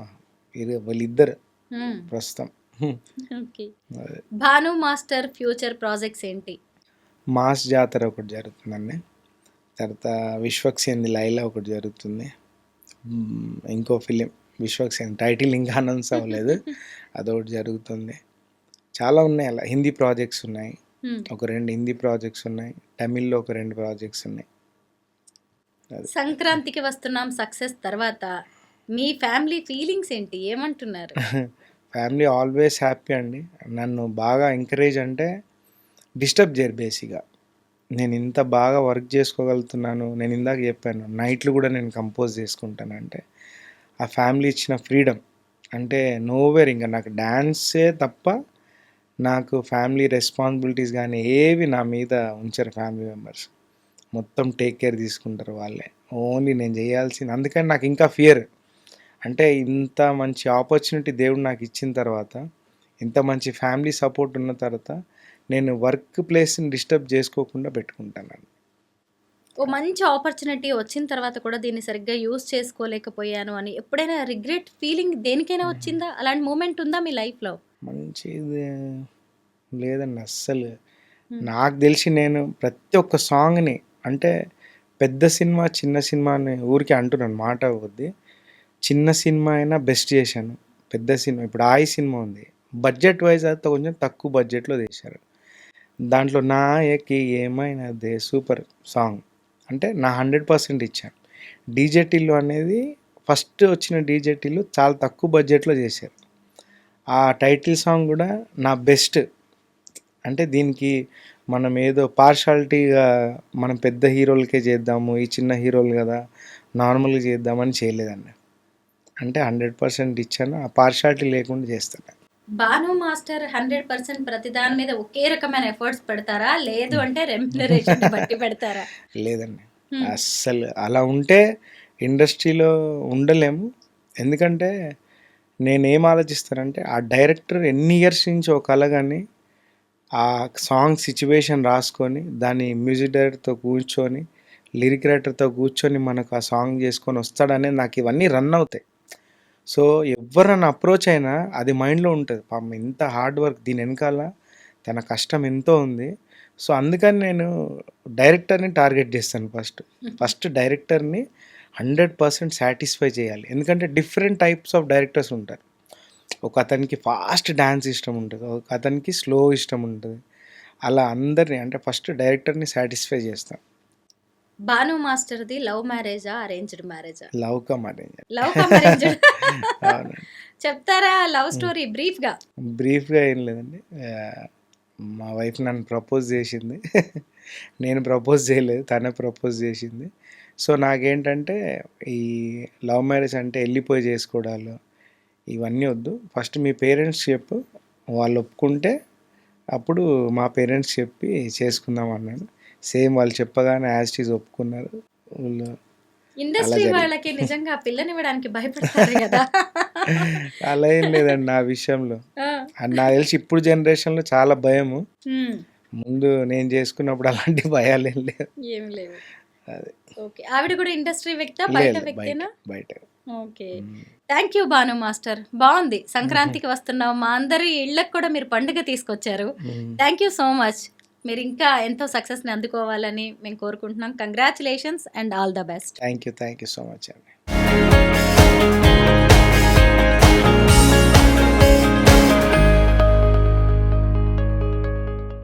వాళ్ళిద్దరు హ్మ్. ప్రస్తుతం. ఓకే. అదే. భాను మాస్టర్ ఫ్యూచర్ ప్రాజెక్ట్స్ ఏంటి? 'మాస్ జాతర' ఒకటి జరుగుతుందండి. తర్వాత 'విశ్వక్సేన్‌ది లైలా' ఒకటి జరుగుతుంది. ఇంకో ఫిలిం 'విశ్వక్సేన్' టైటిల్ ఇంకా అనౌన్స్ అవ్వలేదు. అదొకటి జరుగుతుంది. చాలా ఉన్నాయి అలా. హిందీ ప్రాజెక్ట్స్ ఉన్నాయి. హ్మ్. ఒక 2 హిందీ ప్రాజెక్ట్స్ ఉన్నాయి. తమిళ్‌లో ఒక 2 ప్రాజెక్ట్స్ ఉన్నాయి. అది. సంక్రాంతికి వస్తున్నాం సక్సెస్ తర్వాత మీ ఫ్యామిలీ ఫీలింగ్స్ ఏంటి? ఏమంటున్నారు? ఫ్యామిలీ ఆల్వేస్ హ్యాపీ అండి. నన్ను బాగా ఎంకరేజ్ అంటే డిస్టర్బ్ చేయరు బేసిక్‌గా. నేను ఇంత బాగా వర్క్ చేసుకోగలుగుతున్నాను. నేను ఇందాక చెప్పాను. నైట్‌లు కూడా నేను కంపోజ్ చేసుకుంటానంటే ఆ ఫ్యామిలీ ఇచ్చిన ఫ్రీడమ్. అంటే నోవేర్ ఇంక నాకు డాన్సే తప్ప నాకు ఫ్యామిలీ రెస్పాన్సిబిలిటీస్ గానీ ఏవి నా మీద ఉంచరు ఫ్యామిలీ మెంబర్స్. మొత్తం టేక్ కేర్ తీసుకుంటారు వాళ్ళే. ఓన్లీ నేను చేయాల్సింది అందుకని నాకు ఇంకా ఫియర్. అంటే ఇంత మంచి ఆపర్చునిటీ దేవుడు నాకు ఇచ్చిన తర్వాత, ఇంత మంచి ఫ్యామిలీ సపోర్ట్ ఉన్న తర్వాత నేను వర్క్ ప్లేస్‌ని డిస్టర్బ్ చేసుకోకుండా పెట్టుకుంటానండి. ఓ మంచి ఆపర్చునిటీ వచ్చిన తర్వాత కూడా దీన్ని సరిగ్గా యూజ్ చేసుకోలేకపోయాను అని ఎప్పుడైనా రిగ్రెట్ ఫీలింగ్ దేనికైనా వచ్చిందా? అలాంటి మూమెంట్ ఉందా మీ లైఫ్‌లో? మంచిది లేదండి అస్సలు. హ్మ్. నాకు తెలిసి నేను ప్రతి ఒక్క సాంగ్‌ని అంటే పెద్ద సినిమా, చిన్న సినిమా అని ఊరికే అంటున్నాను మాట కొద్దీ. చిన్న సినిమా అయినా బెస్ట్ చేశాను. పెద్ద సినిమా ఇప్పుడు 'ఆయి' సినిమా ఉంది. బడ్జెట్ వైస్ అయితే కొంచెం తక్కువ బడ్జెట్‌లో తీశారు. దాంట్లో 'నాయకి ఏమైనదే' సూపర్ సాంగ్. అంటే నా 100% ఇచ్చాను. 'డీజే టిల్లు' అనేది ఫస్ట్ వచ్చిన 'డీజే టిల్లు' చాలా తక్కువ బడ్జెట్‌లో చేశారు. ఆ టైటిల్ సాంగ్ గూడా నా బెస్ట్. అంటే దీనికి మనం ఏదో పార్షియాలిటీగా మనం పెద్ద హీరోలకే చేద్దాము, ఈ చిన్న హీరోలు గదా! నార్మల్‌గా చేద్దామని చేయలేదండి. అంటే 100% ఇచ్చాను. ఆ పార్షియాలిటీ లేకుండా చేస్తాను. భాను మాస్టర్ 100% ప్రతి దాని మీద ఒకే రకమైన ఎఫర్ట్స్ పెడతారా? లేదు అంటే రెమ్యునరేషన్‌ని బట్టి పెడతారా? లేదండి. హ్మ్. అస్సలు అలా ఉంటే ఇండస్ట్రీలో ఉండలేము. ఎందుకంటే నేనేం ఆలోచిస్తానంటే ఆ డైరెక్టర్ ఎన్ని ఇయర్స్ నుంచి ఒక కల గాని ఆ సాంగ్ సిచ్యువేషన్ రాసుకొని దాన్ని మ్యూజిక్ డైరెక్టర్‌తో కూర్చొని, లిరిక్ రైటర్‌తో కూర్చొని మనకు ఆ సాంగ్ చేసుకొని వస్తాడనేది నాకు ఇవన్నీ రన్ అవుతాయి. సో, ఎవ్వరు నన్ను అప్రోచ్ అయినా అది మైండ్‌లో ఉంటది. పాపం ఎంత హార్డ్ వర్క్ దీని వెనకాల తన కష్టం ఎంతో ఉంది. సో, అందుకని నేను డైరెక్టర్‌ని టార్గెట్ చేస్తాను ఫస్ట్. ఫస్ట్ డైరెక్టర్‌ని 100% సాటిస్ఫై చేయాలి. ఎందుకంటే డిఫరెంట్ టైప్స్ ఆఫ్ డైరెక్టర్స్ ఉంటారు. ఒక అతనికి ఫాస్ట్ డాన్స్ ఇష్టం ఉంటది. ఒక అతనికి స్లో ఇష్టం ఉంటది. అలా అందరిని అంటే ఫస్ట్ డైరెక్టర్‌ని సాటిస్ఫై చేస్తా. భాను మాస్టర్‌ది లవ్ మ్యారేజా? అరేంజ్డ్ మ్యారేజా? Love come arrange. Love come arranged. అవునండి. చెప్తారా లవ్ హ్మ్. స్టోరీ బ్రీఫ్‌గా? బ్రీఫ్‌గా ఏం లేదండి. మా వైఫ్ నన్ను ప్రపోజ్ చేసింది. నేను ప్రపోజ్ చేయలేదు. తనే ప్రపోజ్ చేసింది. సో, నాకేంటంటే ఈ లవ్ మ్యారేజ్ అంటే ఎళ్ళిపోయి చేసుకోవడాలు ఇవన్నీ వద్దు. ఫస్ట్ మీ పేరెంట్స్ చెప్పు. వాళ్ళు ఒప్పుకుంటే అప్పుడు మా పేరెంట్స్ చెప్పి చేసుకుందాం అన్నాను. సేమ్ వాళ్ళు చెప్పగానే యాజ్ ఇట్ ఈజ్ ఒప్పుకున్నారు. వీళ్ళు అలా ఇండస్ట్రీ జరిగింది. వాళ్ళకి నిజంగా పిల్లనివ్వడానికి భయపడతారు గదా! అలా ఏం లేదండి నా విషయంలో. ఆ! నాకు తెలిసి ఇప్పుడు జనరేషన్‌లో చాలా భయము. హ్మ్. ముందు నేను చేసుకున్నప్పుడు అలాంటి భయాలేం లేవు. ఏమి లేవు. అదే. ఓకే. ఆవిడ కూడా ఇండస్ట్రీ వ్యక్తా? బయట లేదు వ్యక్తేనా? బయట. ఓకే. హ్మ్. Thank you Bhanu master. బావుంది. సంక్రాంతికి వస్తున్నాం. మా అందరి ఇళ్ళకి కూడా మీరు పండుగ తీసుకొచ్చారు. హ్మ్. Thank you so much. మీరింకా ఎంతో సక్సెస్‌ని అందుకోవాలని మేము కోరుకుంటున్నాం. Congratulations and all the best. Thank you so much అండి.